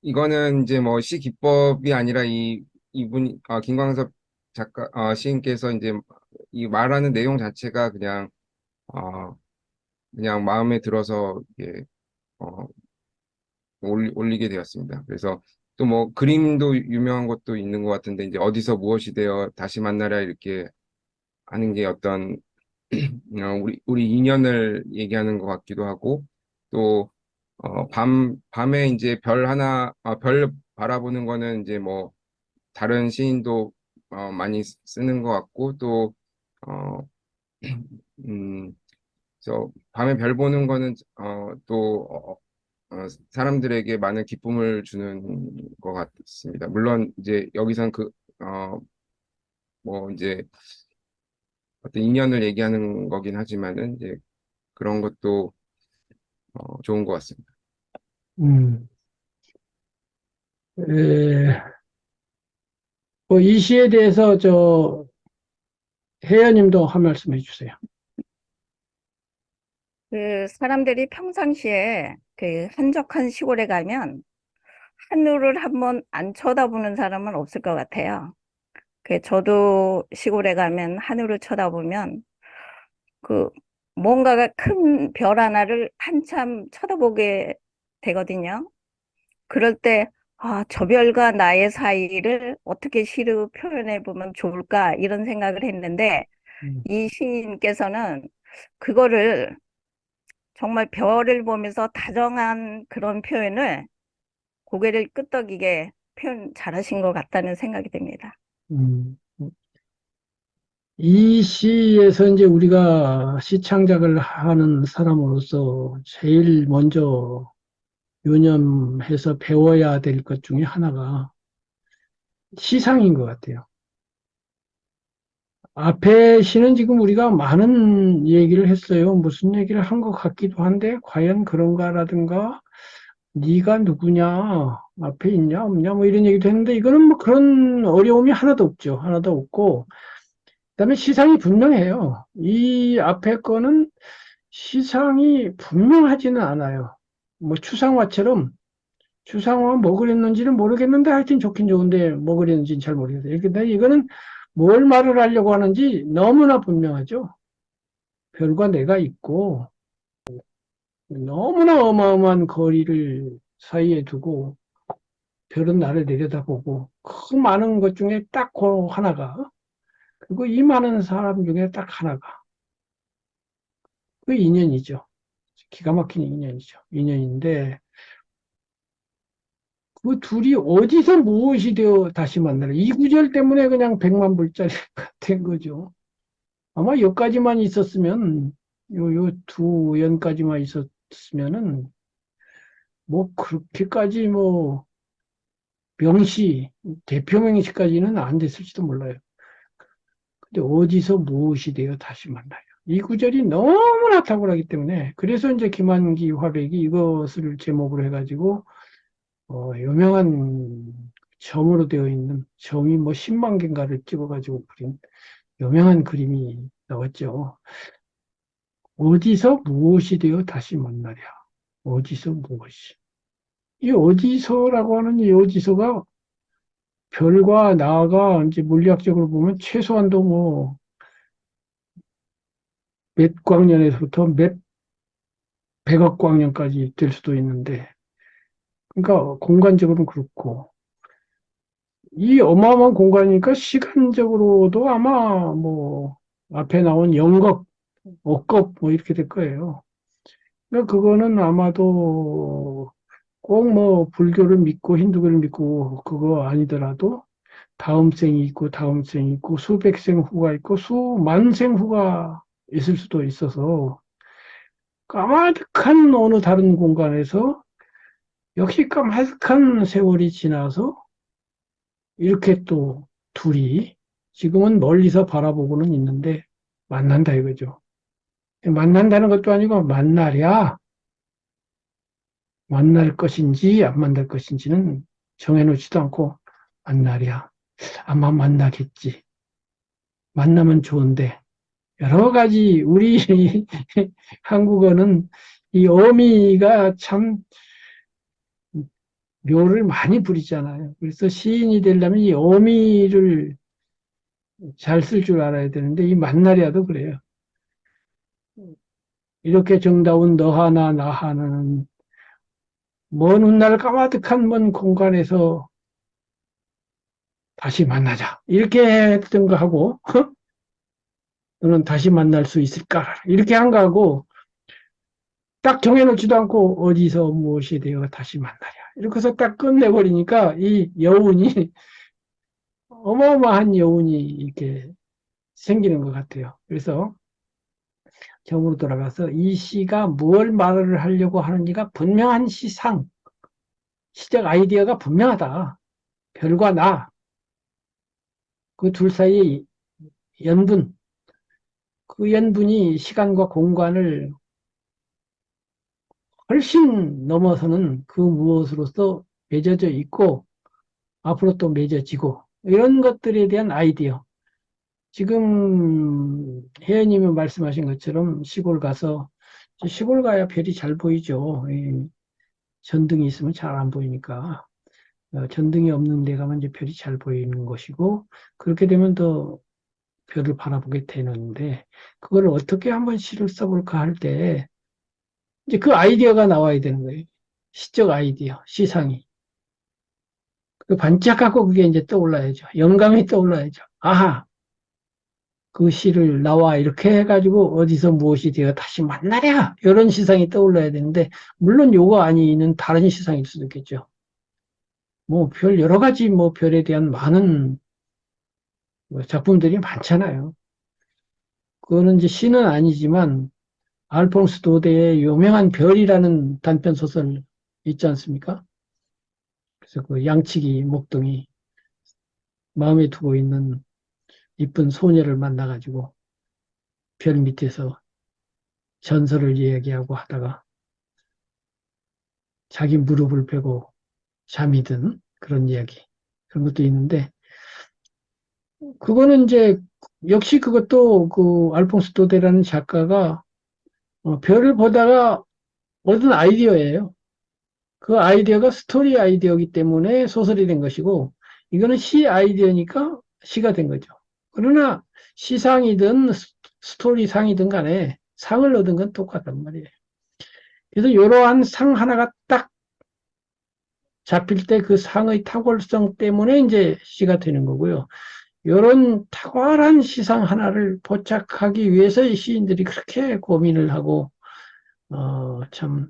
이거는 이제 뭐 시 기법이 아니라 김광섭 시인께서 이제 이 말하는 내용 자체가 어, 그냥 마음에 들어서 이게 어, 올리게 되었습니다. 그래서 또 뭐 그림도 유명한 것도 있는 것 같은데 이제 어디서 무엇이 되어 다시 만나라 이렇게 하는 게 어떤 우리 인연을 얘기하는 것 같기도 하고 또 밤에 이제 별 바라보는 거는 이제 뭐 다른 시인도 많이 쓰는 것 같고 또 어, 음, 그래서 밤에 별 보는 거는 사람들에게 많은 기쁨을 주는 것 같습니다. 물론 이제 여기선 뭐 이제 어떤 인연을 얘기하는 거긴 하지만은 이제 그런 것도 좋은 것 같습니다. 음, 에, 뭐이 시에 대해서 혜연님도 한 말씀 해주세요. 그 사람들이 평상시에 그 한적한 시골에 가면 하늘을 한번 안 쳐다보는 사람은 없을 것 같아요. 그 저도 시골에 가면 하늘을 쳐다보면 그 뭔가가 큰 별 하나를 한참 쳐다보게 되거든요. 그럴 때, 아, 저 별과 나의 사이를 어떻게 시로 표현해 보면 좋을까, 이런 생각을 했는데, 음, 이 시인께서는 그거를 정말 별을 보면서 다정한 그런 표현을 고개를 끄덕이게 표현 잘하신 것 같다는 생각이 듭니다. 음. 이 시에서 이제 우리가 시창작을 하는 사람으로서 제일 먼저 유념해서 배워야 될 것 중에 하나가 시상인 것 같아요. 앞에 시는 지금 우리가 많은 얘기를 했어요. 무슨 얘기를 한 것 같기도 한데 과연 그런가라든가 네가 누구냐 앞에 있냐 없냐 뭐 이런 얘기도 했는데 이거는 뭐 그런 어려움이 하나도 없죠. 하나도 없고 그다음에 시상이 분명해요. 이 앞에 거는 시상이 분명하지는 않아요. 뭐 추상화처럼 추상화 뭐 그랬는지는 모르겠는데 하여튼 좋긴 좋은데 뭐 그랬는지는 잘 모르겠어요. 근데 이거는 뭘 말을 하려고 하는지 너무나 분명하죠. 별과 내가 있고 너무나 어마어마한 거리를 사이에 두고 별은 나를 내려다보고 그 많은 것 중에 딱 그 하나가 그리고 이 많은 사람 중에 딱 하나가 그 인연이죠. 기가 막힌 인연이죠. 인연인데 그 둘이 어디서 무엇이 되어 다시 만나라. 이 구절 때문에 그냥 100만 불짜리가 된 거죠. 아마 여기까지만 있었으면 요 두 연까지만 있었으면은 뭐 그렇게까지 뭐 명시 대표 명시까지는 안 됐을지도 몰라요. 근데 어디서 무엇이 되어 다시 만나요. 이 구절이 너무나 탁월하기 때문에 그래서 이제 김한기 화백이 이것을 제목으로 해가지고 유명한 점으로 되어 있는 점이 뭐 10만 개인가를 찍어가지고 그린 유명한 그림이 나왔죠. 어디서 무엇이 되어 다시 만나랴. 어디서 무엇이. 이 어디서라고 하는 이 어디서가 별과 나가 이제 물리학적으로 보면 최소한도 뭐 몇 광년에서부터 몇 백억 광년까지 될 수도 있는데, 그러니까 공간적으로는 그렇고, 이 어마어마한 공간이니까 시간적으로도 아마 뭐 앞에 나온 영겁, 억겁 뭐 이렇게 될 거예요. 그러니까 그거는 아마도 꼭 뭐 불교를 믿고 힌두교를 믿고 그거 아니더라도 다음 생이 있고 다음 생이 있고 수백 생 후가 있고 수만 생 후가 있을 수도 있어서 까마득한 어느 다른 공간에서 역시 까마득한 세월이 지나서 이렇게 또 둘이 지금은 멀리서 바라보고는 있는데 만난다 이거죠. 만난다는 것도 아니고 만나랴 만날 것인지 안 만날 것인지는 정해놓지도 않고 만나랴 아마 만나겠지. 만나면 좋은데 여러 가지 우리 한국어는 이 어미가 참 묘를 많이 부리잖아요. 그래서 시인이 되려면 이 어미를 잘 쓸 줄 알아야 되는데 이 만나랴도 그래요. 이렇게 정다운 너 하나 나 하나는 먼 훗날 까마득한 먼 공간에서 다시 만나자. 이렇게 했던 거 하고 너는 다시 만날 수 있을까? 이렇게 한 거하고 딱 정해놓지도 않고 어디서 무엇이 되어 다시 만나랴. 이렇게 해서 딱 끝내버리니까 이 여운이 어마어마한 여운이 이렇게 생기는 것 같아요. 그래서 정으로 돌아가서 이 시가 뭘 말을 하려고 하는지가 분명한 시상, 시적 아이디어가 분명하다. 별과 나, 그 둘 사이의 연분, 그 연분이 시간과 공간을 훨씬 넘어서는 그 무엇으로서 맺어져 있고 앞으로 또 맺어지고 이런 것들에 대한 아이디어. 지금 혜연님이 말씀하신 것처럼 시골 가서 시골 가야 별이 잘 보이죠. 전등이 있으면 잘 안 보이니까 전등이 없는 데 가면 이제 별이 잘 보이는 것이고 그렇게 되면 더 별을 바라보게 되는데 그걸 어떻게 한번 시를 써볼까 할 때 이제 그 아이디어가 나와야 되는 거예요. 시적 아이디어, 시상이. 그 반짝하고 그게 이제 떠올라야죠. 영감이 떠올라야죠. 아하, 그 시를 나와 이렇게 해가지고 어디서 무엇이 되어 다시 만나랴 이런 시상이 떠올라야 되는데 물론 요거 아니는 다른 시상일 수도 있겠죠. 뭐 별 여러 가지 뭐 별에 대한 많은 뭐 작품들이 많잖아요. 그거는 이제 시는 아니지만 알퐁스 도데의 유명한 별이라는 단편 소설 있지 않습니까? 그래서 그 양치기 목동이 마음에 두고 있는 이쁜 소녀를 만나가지고 별 밑에서 전설을 이야기하고 하다가 자기 무릎을 베고 잠이 든 그런 이야기. 그런 것도 있는데, 그거는 이제, 역시 그것도 그 알퐁스 도데라는 작가가 별을 보다가 얻은 아이디어예요. 그 아이디어가 스토리 아이디어이기 때문에 소설이 된 것이고, 이거는 시 아이디어니까 시가 된 거죠. 그러나 시상이든 스토리상이든 간에 상을 얻은 건 똑같단 말이에요. 그래서 이러한 상 하나가 딱 잡힐 때 그 상의 탁월성 때문에 이제 시가 되는 거고요. 이런 탁월한 시상 하나를 포착하기 위해서 이 시인들이 그렇게 고민을 하고, 참,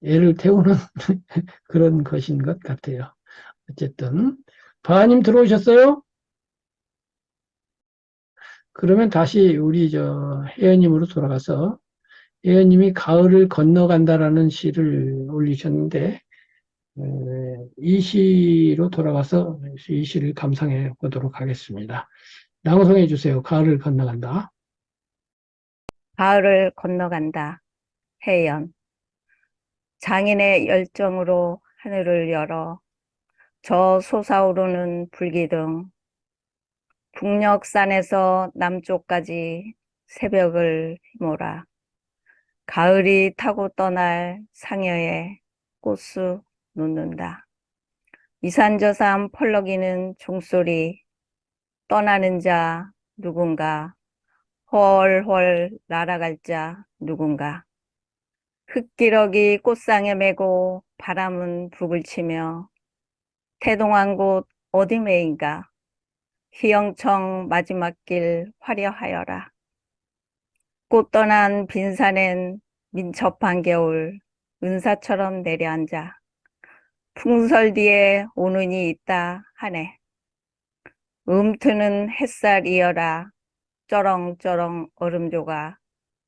애를 태우는 그런 것인 것 같아요. 어쨌든, 바님 들어오셨어요? 그러면 다시 우리 혜연님으로 돌아가서, 혜연님이 가을을 건너간다라는 시를 올리셨는데, 이 시로 돌아가서 이 시를 감상해 보도록 하겠습니다. 낭송해 주세요. 가을을 건너간다. 가을을 건너간다. 해연. 장인의 열정으로 하늘을 열어 저 솟아오르는 불기둥 북녘산에서 남쪽까지 새벽을 휘몰아 가을이 타고 떠날 상여에 꽃수 놓는다. 이산저산 펄럭이는 종소리 떠나는 자 누군가 헐헐 날아갈 자 누군가 흙기러기 꽃상에 메고 바람은 북을 치며 태동한 곳 어디매인가 희영청 마지막 길 화려하여라. 꽃 떠난 빈산엔 민첩한 겨울 은사처럼 내려앉아 풍설 뒤에 오는이 있다 하네. 음트는 햇살이여라 쩌렁쩌렁 얼음조가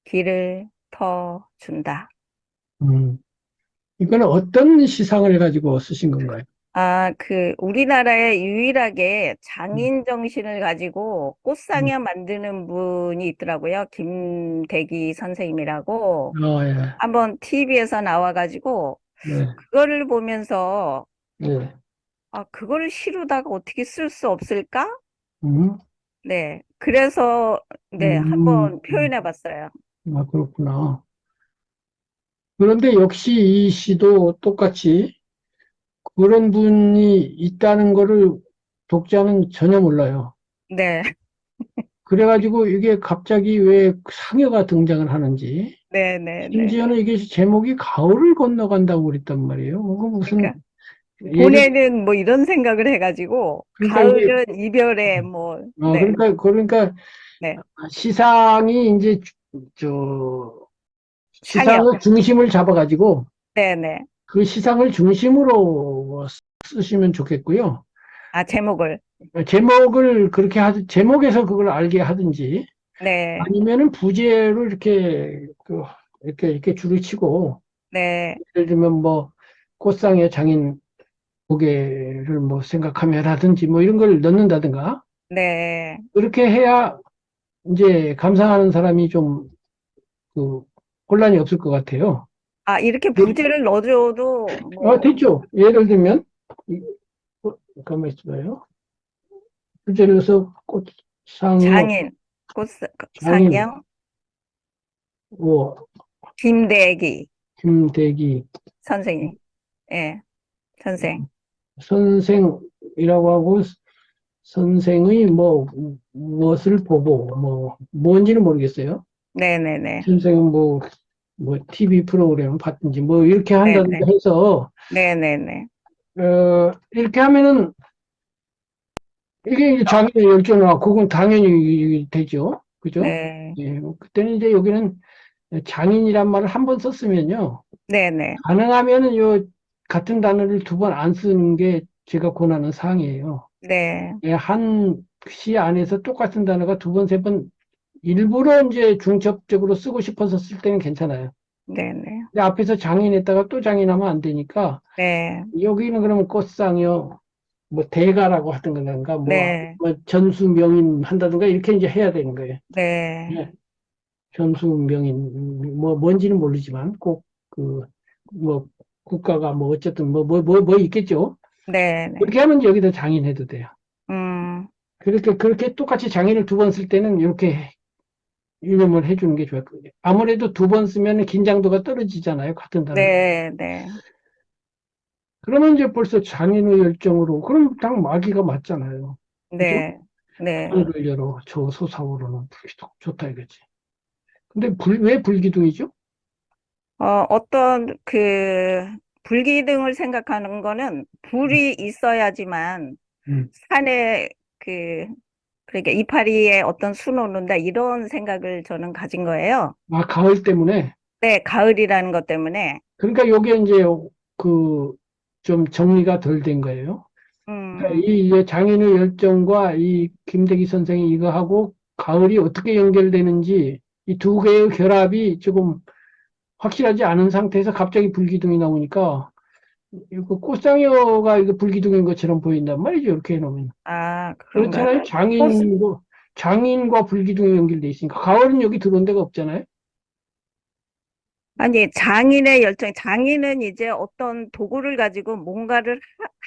길을 터준다. 음, 이거는 어떤 시상을 가지고 쓰신 건가요? 우리나라에 유일하게 음, 장인 정신을 가지고 꽃상에 만드는 분이 있더라고요. 김대기 선생님이라고. 예, 한번 TV에서 나와가지고, 네, 그거를 보면서 네, 아, 그거를 시로다가 어떻게 쓸 수 없을까? 음, 네. 그래서, 네, 음, 한번 표현해 봤어요. 아, 그렇구나. 그런데 역시 이 시도 똑같이 그런 분이 있다는 거를 독자는 전혀 몰라요. 네, 그래가지고 이게 갑자기 왜 상여가 등장을 하는지, 네, 네, 네. 심지어는 이게 제목이 가을을 건너간다고 그랬단 말이에요. 그거 무슨, 그러니까, 예를, 본에는 뭐 이런 생각을 해가지고, 그러니까 이게, 가을은 이별의 뭐, 네, 그러니까 네. 시상이 이제, 저, 상여. 시상의 중심을 잡아가지고 네, 네. 그 시상을 중심으로 쓰시면 좋겠고요. 아, 제목을. 제목을 그렇게 제목에서 그걸 알게 하든지 네, 아니면은 부제로 이렇게 이렇게 줄을 치고 네, 예를 들면 뭐 꽃상의 장인 고개를 뭐 생각하며라든지 뭐 이런 걸 넣는다든가 네. 그렇게 해야 이제 감상하는 사람이 좀 그 혼란이 없을 것 같아요. 아, 이렇게 부제를 넣어줘도 뭐, 됐죠. 예를 들면 가만 있어봐요. 부제를 해서 꽃상의 장인, 꽃, 장인 상영, 뭐 김대기 김대기 선생님. 예, 선생. 선생이라고 하고 선생의 뭐 무엇을 보고 뭐 뭔지는 모르겠어요. 네네네. 선생은 뭐 TV 프로그램 봤든지 뭐 이렇게 한다든가 네네. 해서 네네네. 이렇게 하면은 이게 이제 장인의 열전화 그건 당연히 되죠. 그죠? 네. 예, 그때는 이제 여기는 장인이란 말을 한 번 썼으면요. 네네. 가능하면은 요 같은 단어를 두 번 안 쓰는 게 제가 권하는 사항이에요. 네. 예, 한 시 안에서 똑같은 단어가 두 번, 세 번 일부러 이제 중첩적으로 쓰고 싶어서 쓸 때는 괜찮아요. 네네. 근데 앞에서 장인했다가 또 장인하면 안 되니까 네. 여기는 그러면 꽃상이요, 뭐 대가라고 하든가 네. 뭐 전수명인 한다든가 이렇게 이제 해야 되는 거예요. 네. 예, 전수명인 뭐 뭔지는 모르지만 꼭 그 뭐 국가가 뭐 어쨌든 뭐 있겠죠. 네네. 그렇게 하면 이제 여기다 장인해도 돼요. 음, 그렇게 똑같이 장인을 두 번 쓸 때는 이렇게 이름을 해주는 게 좋을 거예요. 아무래도 두 번 쓰면 긴장도가 떨어지잖아요. 같은 단어. 네, 네, 그러면 이제 벌써 장인의 열정으로, 그럼 딱 마귀가 맞잖아요. 그죠? 네, 네. 하늘을 열어 저 솟아오르는 불기둥. 좋다 이거지. 근데 왜 불기둥이죠? 어떤 불기둥을 생각하는 거는 불이 있어야지만 음. 산에 그, 그러니까 이파리에 어떤 수놓는다 이런 생각을 저는 가진 거예요. 아, 가을 때문에. 네, 가을이라는 것 때문에. 그러니까 요게 이제 그 좀 정리가 덜 된 거예요. 그러니까 음, 이 이제 장인의 열정과 이 김대기 선생이 이거하고 가을이 어떻게 연결되는지 이 두 개의 결합이 조금 확실하지 않은 상태에서 갑자기 불기둥이 나오니까 이거 꽃상여가 이거 불기둥인 것처럼 보인단 말이죠. 이렇게 해놓으면. 아, 그런가요? 그렇잖아요. 꽃, 장인과 불기둥이 연결돼 있으니까. 가을은 여기 들어온 데가 없잖아요. 아니, 장인의 열정, 장인은 이제 어떤 도구를 가지고 뭔가를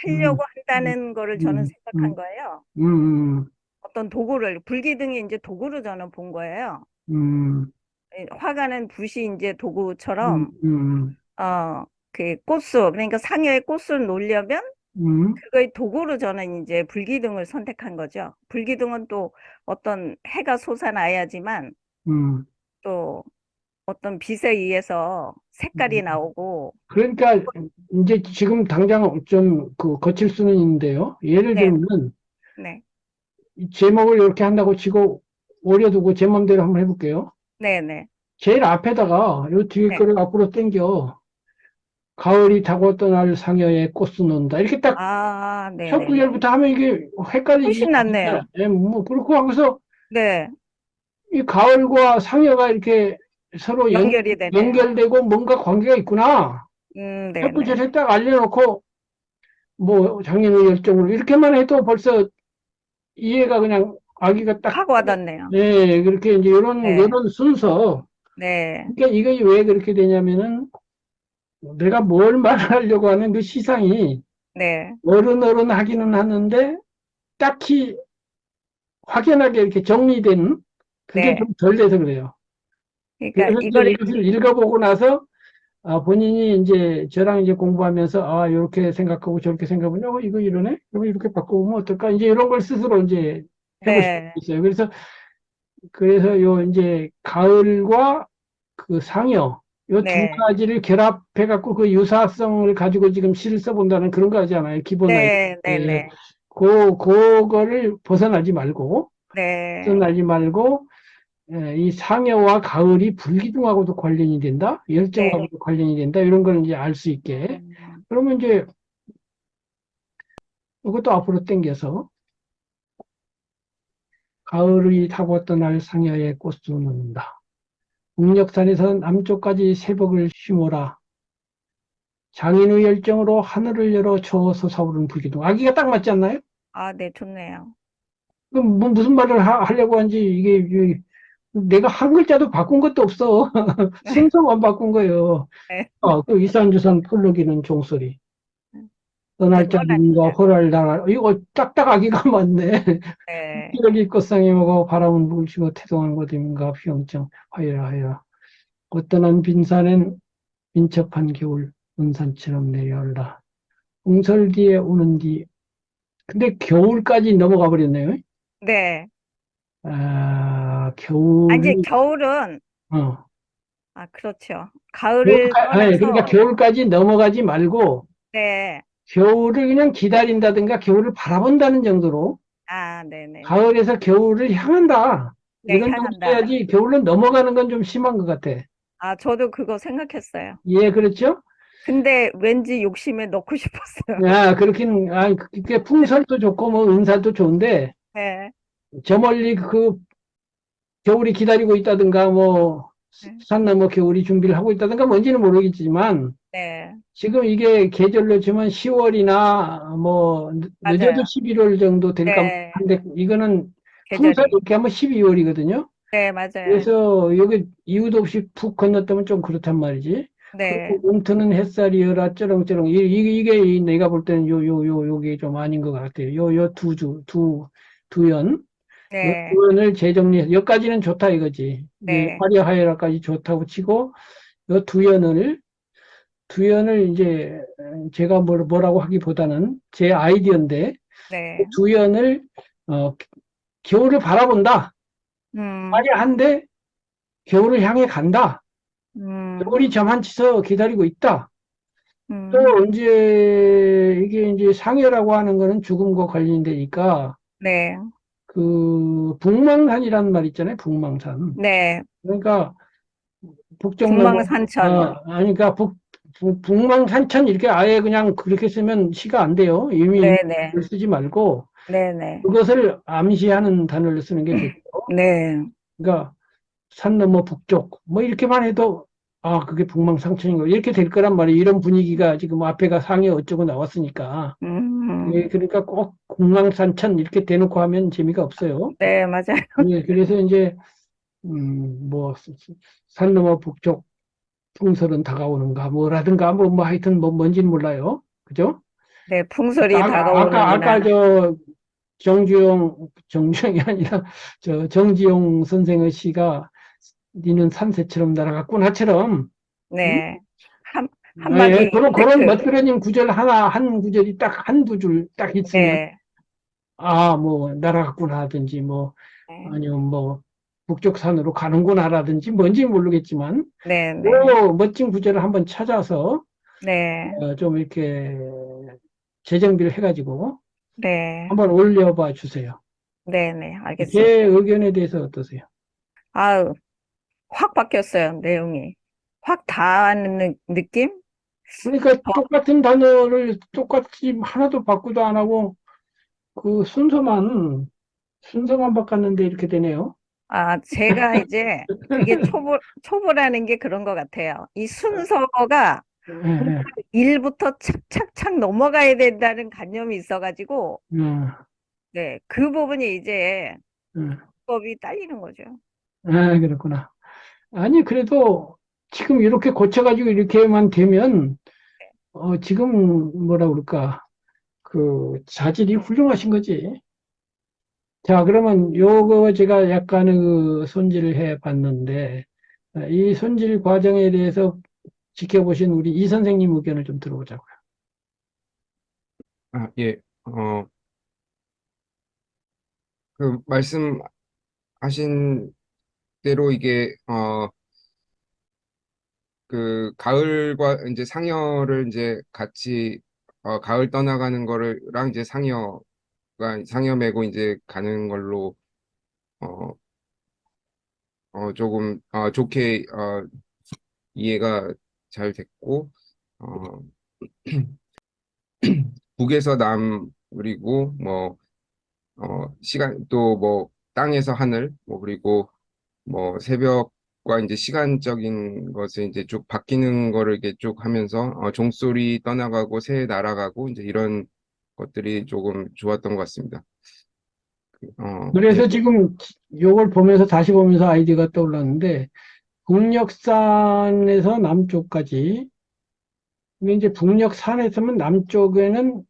음, 하려고 음, 한다는 거를 저는 음, 생각한 음, 거예요. 음, 어떤 도구를, 불기둥이 이제 도구로 저는 본 거예요. 음, 화가는 붓이 이제 음, 도구처럼, 음, 꽃수, 그러니까 상여의 꽃을 놓으려면 음, 그거의 도구로 저는 이제 불기둥을 선택한 거죠. 불기둥은 또 어떤 해가 솟아나야지만 음. 또 어떤 빛에 의해서 색깔이 나오고, 그러니까 이제 지금 당장 좀 그 거칠 수는 있는데요. 예를 네, 들면 네, 이 제목을 이렇게 한다고 치고 오려두고 제 맘대로 한번 해볼게요. 네, 네, 제일 앞에다가 요 뒤에 네. 거를 앞으로 당겨 가을이 타고 떠날 상여에 꽃을 논다 이렇게 딱 아, 네, 첫 네, 네. 구절부터 하면 이게 헷갈리지 훨씬 않을까. 낫네요. 예, 뭐 그렇고 하고서 네, 이 가을과 상여가 이렇게 서로 연결이 되네요. 연결되고 뭔가 관계가 있구나. 네, 첫 네. 구절에 딱 알려놓고 뭐 장인의 열정을 이렇게만 해도 벌써 이해가 그냥 아기가 딱, 하고 와닿네요. 네, 그렇게 이제 네, 이런 순서. 네, 그러니까 이게 왜 그렇게 되냐면은 내가 뭘 말하려고 하는 그 시상이 네, 어른 하기는 하는데 딱히 확연하게 이렇게 정리된 그게 네. 좀 덜 돼서 그래요. 그러니까 그래서 이제 이거를, 이것을 읽어보고 나서 본인이 이제 저랑 이제 공부하면서 이렇게 생각하고 저렇게 생각하면 이거 이러네? 이거 이렇게 바꿔보면 어떨까? 이제 이런 걸 스스로 이제 해보실 수 네, 있어요. 그래서 요 이제 가을과 그 상여 요 두 네, 가지를 결합해 갖고 그 유사성을 가지고 지금 시를 써본다는 그런 거 하잖아요. 기본 네, 네, 아이디어. 네, 그거를 벗어나지 말고 네, 벗어나지 말고 이 상여와 가을이 불기둥하고도 관련이 된다, 네. 열정하고도 관련이 된다, 이런 걸 이제 알 수 있게. 음, 그러면 이제 이것도 앞으로 당겨서 가을이 타고 떠날 상여의 꽃수 는다. 북녘산에서 남쪽까지 새벽을 쉬모라. 장인의 열정으로 하늘을 열어 저 솟아오르는 불기둥. 아기가 딱 맞지 않나요? 아, 네, 좋네요. 그럼 뭐 무슨 말을 하려고 하는지 내가 한 글자도 바꾼 것도 없어. 순서만 바꾼 거예요. 네, 그 이산주산 펄럭이는 종소리. 떠날 자 누군가 그거라니까요. 호랄 당할. 이거 딱딱 아기가 맞네. 네, 여기 꽃상에 먹어 바람은 불시고 태동한 곳인가 평정 하여라 하여라. 어떠한 빈산엔 민첩한 겨울 은산처럼 내려올라. 홍설디에 오는 뒤. 근데 겨울까지 넘어가 버렸네요. 네. 아, 이제 겨울이, 겨울은, 어, 아, 그렇죠. 가을을 아니, 그러니까 떠나서, 겨울까지 넘어가지 말고, 네, 겨울을 그냥 기다린다든가, 겨울을 바라본다는 정도로, 아, 네네네. 가을에서 겨울을 향한다. 네, 이런 정도 향한다. 해야지, 겨울로 넘어가는 건 좀 심한 것 같아. 아, 저도 그거 생각했어요. 예, 그렇죠? 근데 왠지 욕심에 넣고 싶었어요. 그게 풍설도 좋고, 뭐, 은사도 좋은데, 네, 저 멀리 겨울이 기다리고 있다든가, 뭐, 네, 산 넘어 겨울이 준비를 하고 있다든가, 뭔지는 모르겠지만, 네, 지금 이게 계절로 치면 10월이나 뭐 늦어도 맞아요. 11월 정도 될까 네, 한데 이거는 풍선 계절이. 이렇게 하면 12월이거든요. 네, 맞아요. 그래서 여기 이유도 없이 푹 건넜다면 좀 그렇단 말이지. 네, 그리고 움트는 햇살이여라 쩌렁쩌렁 이게 내가 볼 때는 요게 좀 아닌 것 같아요. 요 두 연. 요 네, 두 연을 재정리해서 여기까지는 좋다 이거지. 이게 네, 화려하여라까지 좋다고 치고 요 두 연을 이제 제가 뭐라고 하기보다는 제 아이디어인데 네. 두 연을 어, 겨울을 바라본다. 음, 화려한데 겨울을 향해 간다. 음, 겨울이 저만치서 기다리고 있다. 음, 또 이제 이게 이제 상여라고 하는 거는 죽음과 관련되니까 네, 그 북망산이라는 말 있잖아요. 북망산. 네. 그러니까 북쪽 넘어 북망산천. 그러니까 북망산천 이렇게 아예 그냥 그렇게 쓰면 시가 안 돼요. 이미 네네, 쓰지 말고 네네. 그것을 암시하는 단어를 쓰는 게 좋죠. 네, 그러니까 산 넘어 북쪽 뭐 이렇게만 해도 그게 북망상천인 거 이렇게 될 거란 말이에요. 이런 분위기가 지금 앞에가 상해 어쩌고 나왔으니까. 예, 음, 그러니까 꼭 북망산천 이렇게 대놓고 하면 재미가 없어요. 네, 맞아요. 예, 그래서 이제 뭐 산 넘어 북쪽 풍설은 다가오는가 뭐라든가 뭐 하여튼 뭐 뭔지는 몰라요. 그죠? 네, 풍설이 아까 다가오느니라. 정주영이 아니라 정지용 선생의 시가 니는 산새처럼 날아갔구나처럼 음? 네, 예, 한마디 그런 이펙트. 멋들어진 구절 하나 한 구절이 딱 한두 줄 딱 있으면 네, 뭐 날아갔구나 하든지 뭐 네, 아니면 뭐 북쪽 산으로 가는구나라든지 뭔지 모르겠지만 네, 그 네, 멋진 구절을 한번 찾아서 네, 좀 이렇게 재정비를 해가지고 네, 한번 올려봐 주세요. 네, 네, 제 알겠습니다. 의견에 대해서 어떠세요? 아유, 확 바뀌었어요, 내용이. 확 닿는 느낌? 그러니까 어, 똑같은 단어를 똑같이 하나도 바꾸도 안 하고 그 순서만 바꿨는데 이렇게 되네요. 제가 이제 그게 초보라는 게 그런 것 같아요. 이 순서가 예, 그냥 예, 1부터 착착착 넘어가야 된다는 관념이 있어가지고, 예, 네, 그 부분이 이제 예. 법이 딸리는 거죠. 그렇구나. 아니, 그래도 지금 이렇게 고쳐가지고 이렇게만 되면, 지금 뭐라 그럴까. 그 자질이 훌륭하신 거지. 자, 그러면 요거 제가 약간의 그 손질을 해 봤는데, 이 손질 과정에 대해서 지켜보신 우리 이 선생님 의견을 좀 들어보자고요. 아, 예. 그 말씀하신 대로 이게 그 가을과 이제 상여를 이제 같이 가을 떠나가는 거를랑 이제 상여 메고 이제 가는 걸로 어, 조금 좋게 이해가 잘 됐고 어, 북에서 남 그리고 뭐 시간 또 뭐 땅에서 하늘 뭐 그리고 뭐 새벽과 이제 시간적인 것을 이제 쭉 바뀌는 거를 이렇게 쭉 하면서 종소리 떠나가고 새 날아가고 이제 이런 것들이 조금 좋았던 것 같습니다. 예. 그래서 지금 요걸 보면서 다시 보면서 아이디어가 떠올랐는데, 북녘산에서 남쪽까지, 근데 이제 북녘산에서는 남쪽에는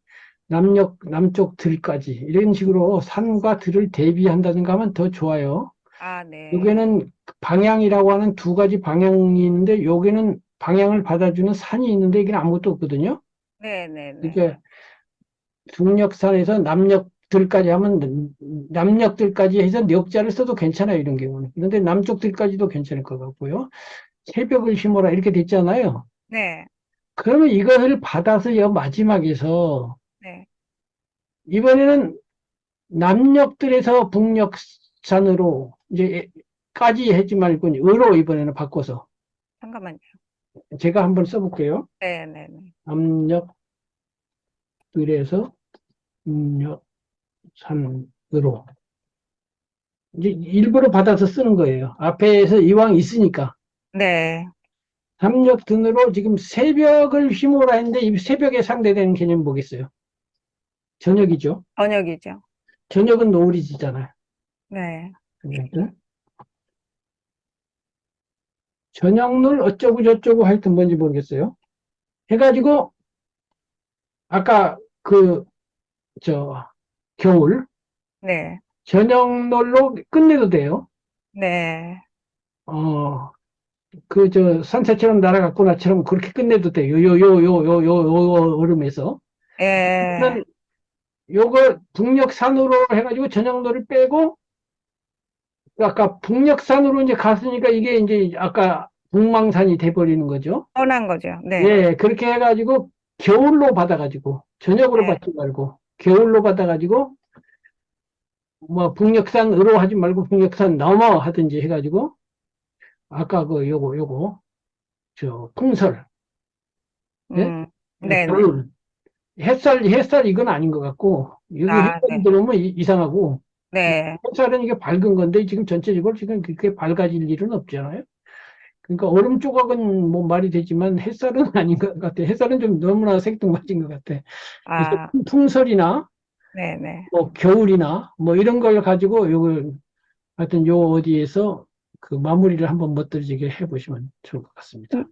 남쪽 들까지, 이런 식으로 산과 들을 대비한다든가 하면 더 좋아요. 아, 네. 여기는 방향이라고 하는 두 가지 방향이 있는데, 여기는 방향을 받아주는 산이 있는데, 이게 아무것도 없거든요. 네, 네, 네. 이게 북녘산에서 남녘들까지 하면 남녘들까지 해서 녘자를 써도 괜찮아요, 이런 경우는. 그런데 남쪽들까지도 괜찮을 것 같고요. 새벽을 심어라 이렇게 됐잖아요. 네, 그러면 이것을 받아서 여 마지막에서 네. 이번에는 남녘들에서 북녘산으로 이제 까지 하지 말고 으로 이번에는 바꿔서 잠깐만요. 제가 한번 써볼게요. 네, 네, 네. 남녘들에서 북녘산으로 이제 일부러 받아서 쓰는 거예요. 앞에서 이왕 있으니까. 네, 삼력 등으로 지금 새벽을 휘몰아 했는데 이 새벽에 상대되는 개념이 뭐겠어요? 저녁이죠. 저녁이죠. 저녁은 노을이잖아요. 네, 저녁노을 어쩌고 저쩌고 하여튼 뭔지 모르겠어요. 해가지고 아까 겨울 네, 저녁노을로 끝내도 돼요. 네. 산새처럼 날아갔구나처럼 그렇게 끝내도 돼요. 요 얼음에서. 예, 일단 요거 북녘산으로 해가지고 저녁노를 빼고 아까 북녘산으로 이제 갔으니까 이게 이제 아까 북망산이 돼버리는 거죠. 떠난 거죠. 네, 예, 그렇게 해가지고 겨울로 받아가지고 저녁으로 네. 받지 말고 겨울로 받아가지고 뭐 북녘산으로 하지 말고 북녘산 넘어 하든지 해가지고 아까 요거 저 풍설 예? 음, 네, 네. 겨울 햇살 이건 아닌 것 같고 여기 아, 햇살이 네, 들어오면 이상하고 네. 햇살은 이게 밝은 건데 지금 전체적으로 지금 그렇게 밝아질 일은 없잖아요. 그러니까 얼음 조각은 뭐 말이 되지만 햇살은 아닌 것 같아. 햇살은 좀 너무나 생뚱맞은 것 같아. 그래서 아, 풍설이나 네, 네. 뭐 겨울이나 뭐 이런 걸 가지고 요걸 하여튼 요 어디에서 그 마무리를 한번 멋들어지게 해보시면 좋을 것 같습니다.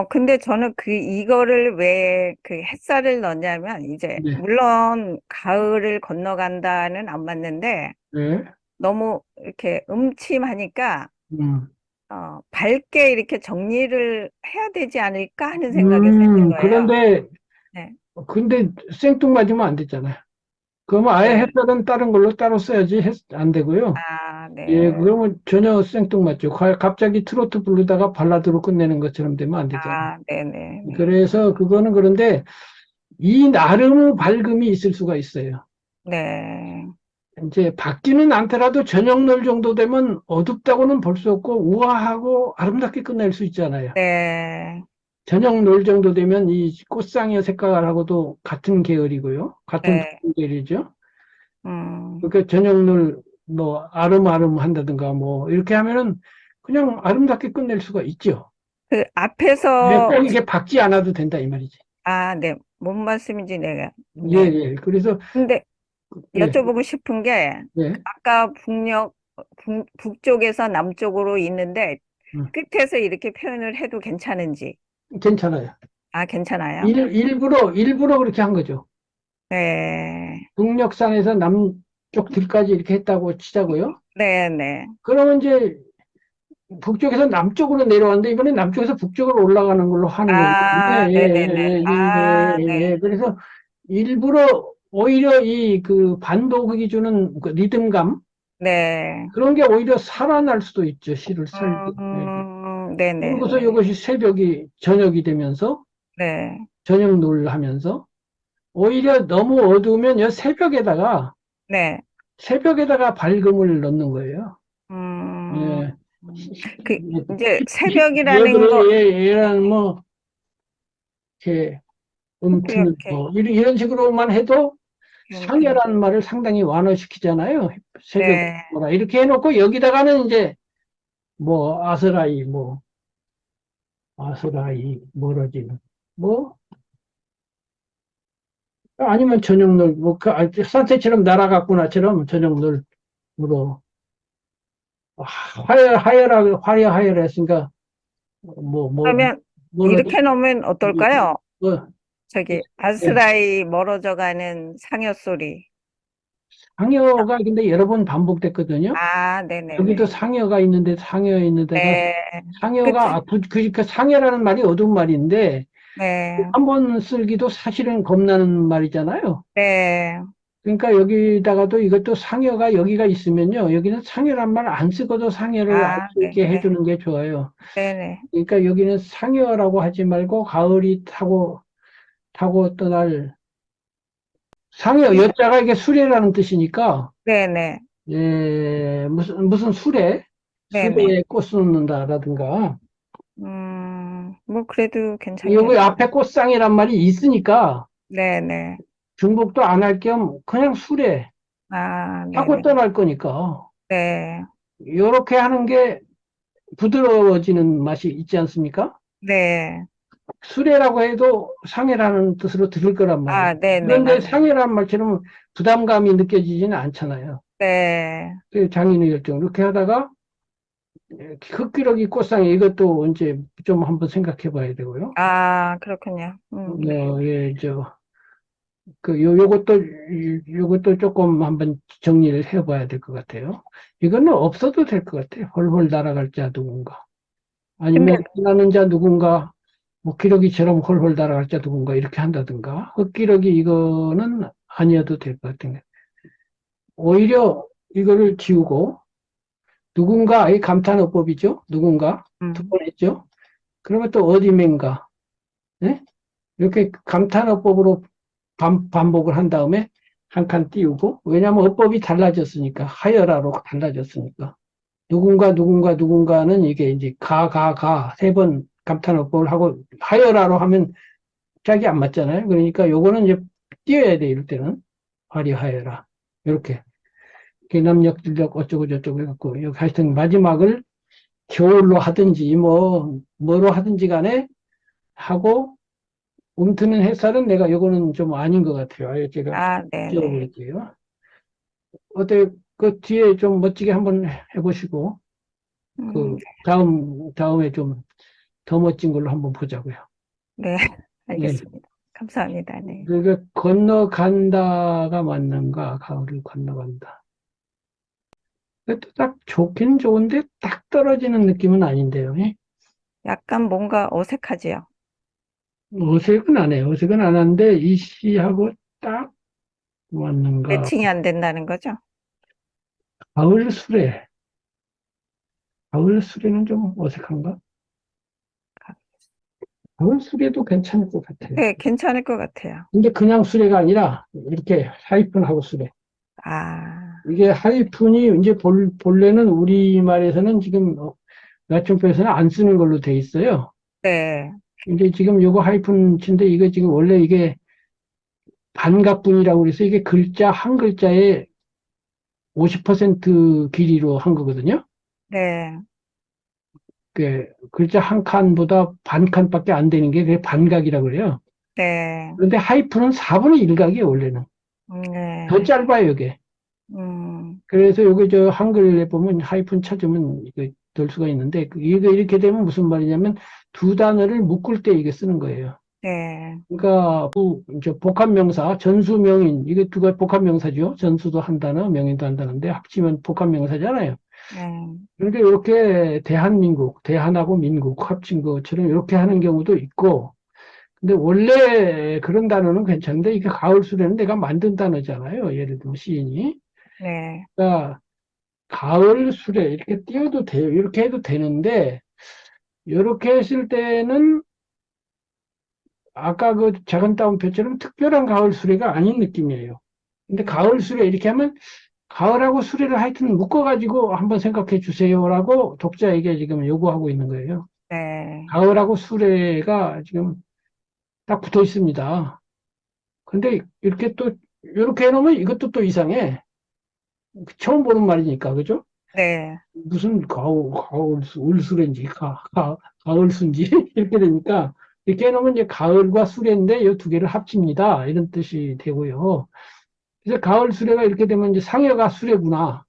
근데 저는 이거를 왜 그 햇살을 넣냐면, 이제, 네, 물론, 가을을 건너간다는 안 맞는데, 네, 너무 이렇게 음침하니까, 음, 밝게 이렇게 정리를 해야 되지 않을까 하는 생각이 드는 거예요. 그런데 네, 근데 생뚱맞으면 안 되잖아요. 그러면 아예 네. 햇살은 다른 걸로 따로 써야지 안 되고요. 아, 예, 네. 그러면 전혀 생뚱맞죠. 갑자기 트로트 부르다가 발라드로 끝내는 것처럼 되면 안 되잖아요. 아, 네네. 그래서 그거는 그런데 이 나름의 밝음이 있을 수가 있어요. 네. 이제 밝지는 않더라도 저녁놀 정도 되면 어둡다고는 볼 수 없고 우아하고 아름답게 끝낼 수 있잖아요. 네. 저녁놀 정도 되면 이 꽃상의 색깔하고도 같은 계열이고요. 같은 네. 계열이죠. 음. 그러니까 저녁놀 뭐 아름아름 한다든가 뭐 이렇게 하면은 그냥 아름답게 끝낼 수가 있죠. 그 네, 앞에서, 꼭 이게 밝지 않아도 된다 이 말이지. 아, 네. 뭔 말씀인지 내가, 예, 네. 예. 그래서 근데 예, 여쭤보고 싶은 게, 예. 아까 북쪽에서 남쪽으로 있는데, 음, 끝에서 이렇게 표현을 해도 괜찮은지. 괜찮아요. 아, 괜찮아요? 일부러 그렇게 한 거죠. 네. 북녘산에서 남쪽 들까지 이렇게 했다고 치자고요. 네, 네. 그러면 이제 북쪽에서 남쪽으로 내려왔는데 이번에 남쪽에서 북쪽으로 올라가는 걸로 하는 거죠. 아, 네네네. 아, 네. 그래서 일부러 오히려 이 그 반도극이 주는 그 리듬감 네. 그런 게 오히려 살아날 수도 있죠. 시를 쓸 때. 그러고서 네네네. 이것이 새벽이 저녁이 되면서 네. 저녁 노을 하면서 오히려 너무 어두우면 여 네. 새벽에다가 밝음을 넣는 거예요. 음, 예. 그, 이제 예를 새벽이라는 거, 들어 얘는 뭐 이렇게 음트는 이렇게, 뭐 이런 식으로만 해도 이렇게. 상해라는 말을 상당히 완화시키잖아요. 새벽 네. 뭐라 이렇게 해놓고 여기다가는 이제 뭐 아스라이 뭐라지 뭐 아니면 저녁놀 뭐그 산새처럼 날아갔구나처럼 저녁놀으로 화려하게 했으니까 뭐 그러면 뭐라지 이렇게 놓으면 어떨까요? 뭐 저기, 예. 아스라이 멀어져가는 상여 소리. 상여가 근데 여러 번 반복됐거든요. 아, 여기도 네네네. 상여가 있는데 상여 있는데가 네. 상여가 그치? 그 상여라는 말이 어두운 말인데 네. 한 번 쓰기도 사실은 겁나는 말이잖아요. 네. 그러니까 여기다가도 이것도 상여가 여기가 있으면요. 여기는 상여란 말 안 쓰고도 상여를 알 아, 수 있게 네네. 해주는 게 좋아요. 네네. 그러니까 여기는 상여라고 하지 말고 가을이 타고 떠날 상여 여자가 이게 수레라는 뜻이니까 네네. 무슨 네네. 수레에 꽃 쏟는다라든가 뭐, 그래도 여기 괜찮겠네요. 앞에 꽃상이란 말이 있으니까 네네. 중복도 안 할 겸 그냥 수레 아, 타고 네네. 떠날 거니까 네. 이렇게 하는 게 부드러워지는 맛이 있지 않습니까? 네. 수레라고 해도 상해라는 뜻으로 들을 거란 말이에요. 아, 네네. 그런데 맞아요. 상해라는 말처럼 부담감이 느껴지지는 않잖아요. 네. 그 장인의 결정 이렇게 하다가 흙기러기 꽃상에 이것도 이제 좀 한번 생각해 봐야 되고요. 아, 그렇군요. 네. 예, 요것도 조금 한번 정리를 해 봐야 될 것 같아요. 이거는 없어도 될 것 같아요. 홀홀 날아갈 자 누군가. 근데, 아니면 피나는 자 누군가, 뭐 기러기처럼 홀홀 날아갈 자 누군가 이렇게 한다든가. 흙기러기 이거는 아니어도 될 것 같은 게. 오히려 이거를 지우고 누군가의 감탄어법이죠. 누군가 두 음, 번 했죠. 그러면 또 어디맨가. 네? 이렇게 감탄어법으로 반복을 한 다음에 한 칸 띄우고 왜냐하면 어법이 달라졌으니까 하여라로 달라졌으니까 누군가는 이게 이제 세 번 감탄어법을 하고 하여라로 하면 짝이 안 맞잖아요. 그러니까 요거는 이제 띄워야 돼 이럴 때는 화려하여라 이렇게 개남역질력 어쩌고 저쩌고 해갖고 여기 하여튼 마지막을 겨울로 하든지 뭐로 하든지 간에 하고 움트는 햇살은 내가 요거는 좀 아닌 것 같아요. 아예 제가 아, 네네. 지워버릴게요. 어때 그 뒤에 좀 멋지게 한번 해보시고 음, 그 다음에 좀 더 멋진 걸로 한번 보자고요. 네. 예. 알겠습니다. 감사합니다. 네. 그러니까 건너간다가 맞는가? 가을을 건너간다. 그것도 딱 좋긴 좋은데 딱 떨어지는 느낌은 아닌데요. 예? 약간 뭔가 어색하지요. 어색은 안 해요. 어색은 안 하는데 이 시하고 딱 맞는가? 매칭이 안 된다는 거죠? 가을 수레. 가을 수레는 좀 어색한가? 가을 수레도 괜찮을 것 같아요. 네, 괜찮을 것 같아요. 근데 그냥 수레가 아니라 이렇게 하이픈하고 수레. 아, 이게 하이픈이 이제 본래는 우리말에서는 지금 나침표에서는 안 쓰는 걸로 돼 있어요. 네. 근데 지금 요거 하이픈 친데 이거 지금 원래 이게 반각분이라고 그래서 이게 글자 한 글자에 50% 길이로 한 거거든요. 네. 그 글자 한 칸보다 반 칸밖에 안 되는 게 그게 반각이라고 그래요. 네. 그런데 하이픈은 4분의 1각이에요, 원래는. 더 네. 짧아요, 이게. 그래서 여기 저 한글에 보면 하이픈 찾으면 이거 될 수가 있는데 이거 이렇게 되면 무슨 말이냐면 두 단어를 묶을 때 이게 쓰는 거예요. 네, 그러니까 이제 복합명사, 전수명인 이게 두 가지 복합명사죠. 전수도 한 단어, 명인도 한 단어인데 합치면 복합명사잖아요. 네, 그런데 이렇게 대한민국, 대한하고 민국 합친 것처럼 이렇게 하는 경우도 있고, 근데 원래 그런 단어는 괜찮은데 이게 가을수레는 내가 만든 단어잖아요. 예를 들면 시인이. 네, 그러니까 가을수레 이렇게 띄워도 돼요. 이렇게 해도 되는데 이렇게 했을 때는 아까 그 작은 따옴표처럼 특별한 가을수레가 아닌 느낌이에요. 근데 가을수레 이렇게 하면 가을하고 수레를 하여튼 묶어가지고 한번 생각해 주세요라고 독자에게 지금 요구하고 있는 거예요. 네, 가을하고 수레가 지금 딱 붙어 있습니다. 근데 이렇게 또, 이렇게 해놓으면 이것도 또 이상해. 처음 보는 말이니까, 그죠? 네, 무슨 울수레인지, 가을순지, 이렇게 되니까, 이렇게 해놓으면 이제 가을과 수레인데 이 두 개를 합칩니다. 이런 뜻이 되고요. 그래서 가을 수레가 이렇게 되면 이제 상해가 수레구나.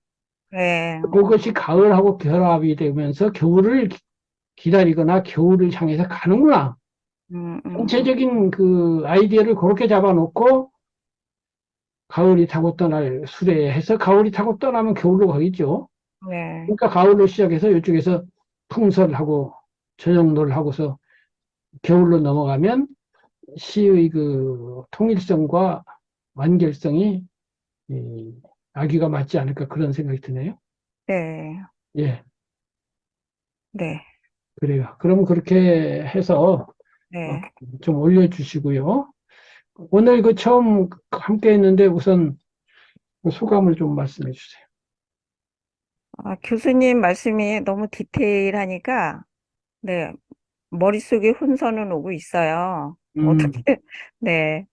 네, 그것이 가을하고 결합이 되면서 겨울을 기다리거나 겨울을 향해서 가는구나. 음, 음, 전체적인 그 아이디어를 그렇게 잡아놓고 가을이 타고 떠날 수레해서 가을이 타고 떠나면 겨울로 가겠죠. 네, 그러니까 가을로 시작해서 이쪽에서 풍설하고 저녁노를 하고서 겨울로 넘어가면 시의 그 통일성과 완결성이 아기가 맞지 않을까 그런 생각이 드네요. 네, 예, 네, 그래요. 그럼 그렇게 해서 네. 좀 올려주시고요. 오늘 그 처음 함께 했는데 우선 그 소감을 좀 말씀해 주세요. 교수님 말씀이 너무 디테일하니까, 네, 머릿속에 혼선은 오고 있어요. 음, 어떻게, 네.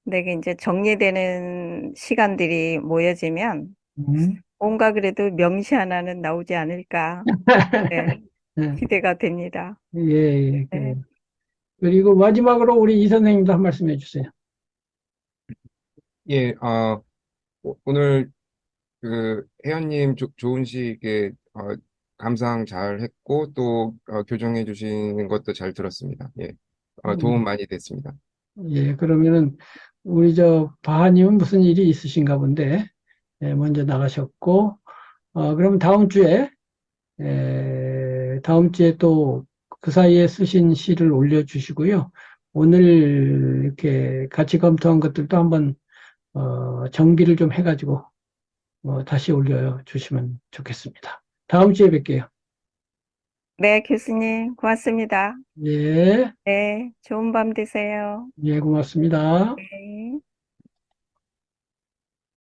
근데 이제 정리되는 시간들이 모여지면 음. 뭔가 그래도 명시 하나는 나오지 않을까. 네, 예, 기대가 됩니다. 예, 네. 그래요. 그리고 마지막으로 우리 이 선생님도 한 말씀 해주세요. 예, 오늘 그 혜연님 좋은 시에 감상 잘 했고 또 교정해 주시는 것도 잘 들었습니다. 예, 도움 음, 많이 됐습니다. 예, 그러면은 우리 저 바하님은 무슨 일이 있으신가 본데 예, 먼저 나가셨고, 그러면 다음 주에 또 그 사이에 쓰신 시를 올려주시고요. 오늘 이렇게 같이 검토한 것들도 한번 정비를 좀 해가지고 다시 올려주시면 좋겠습니다. 다음 주에 뵐게요. 네, 교수님, 고맙습니다. 예, 네, 좋은 밤 되세요. 예, 고맙습니다. 네.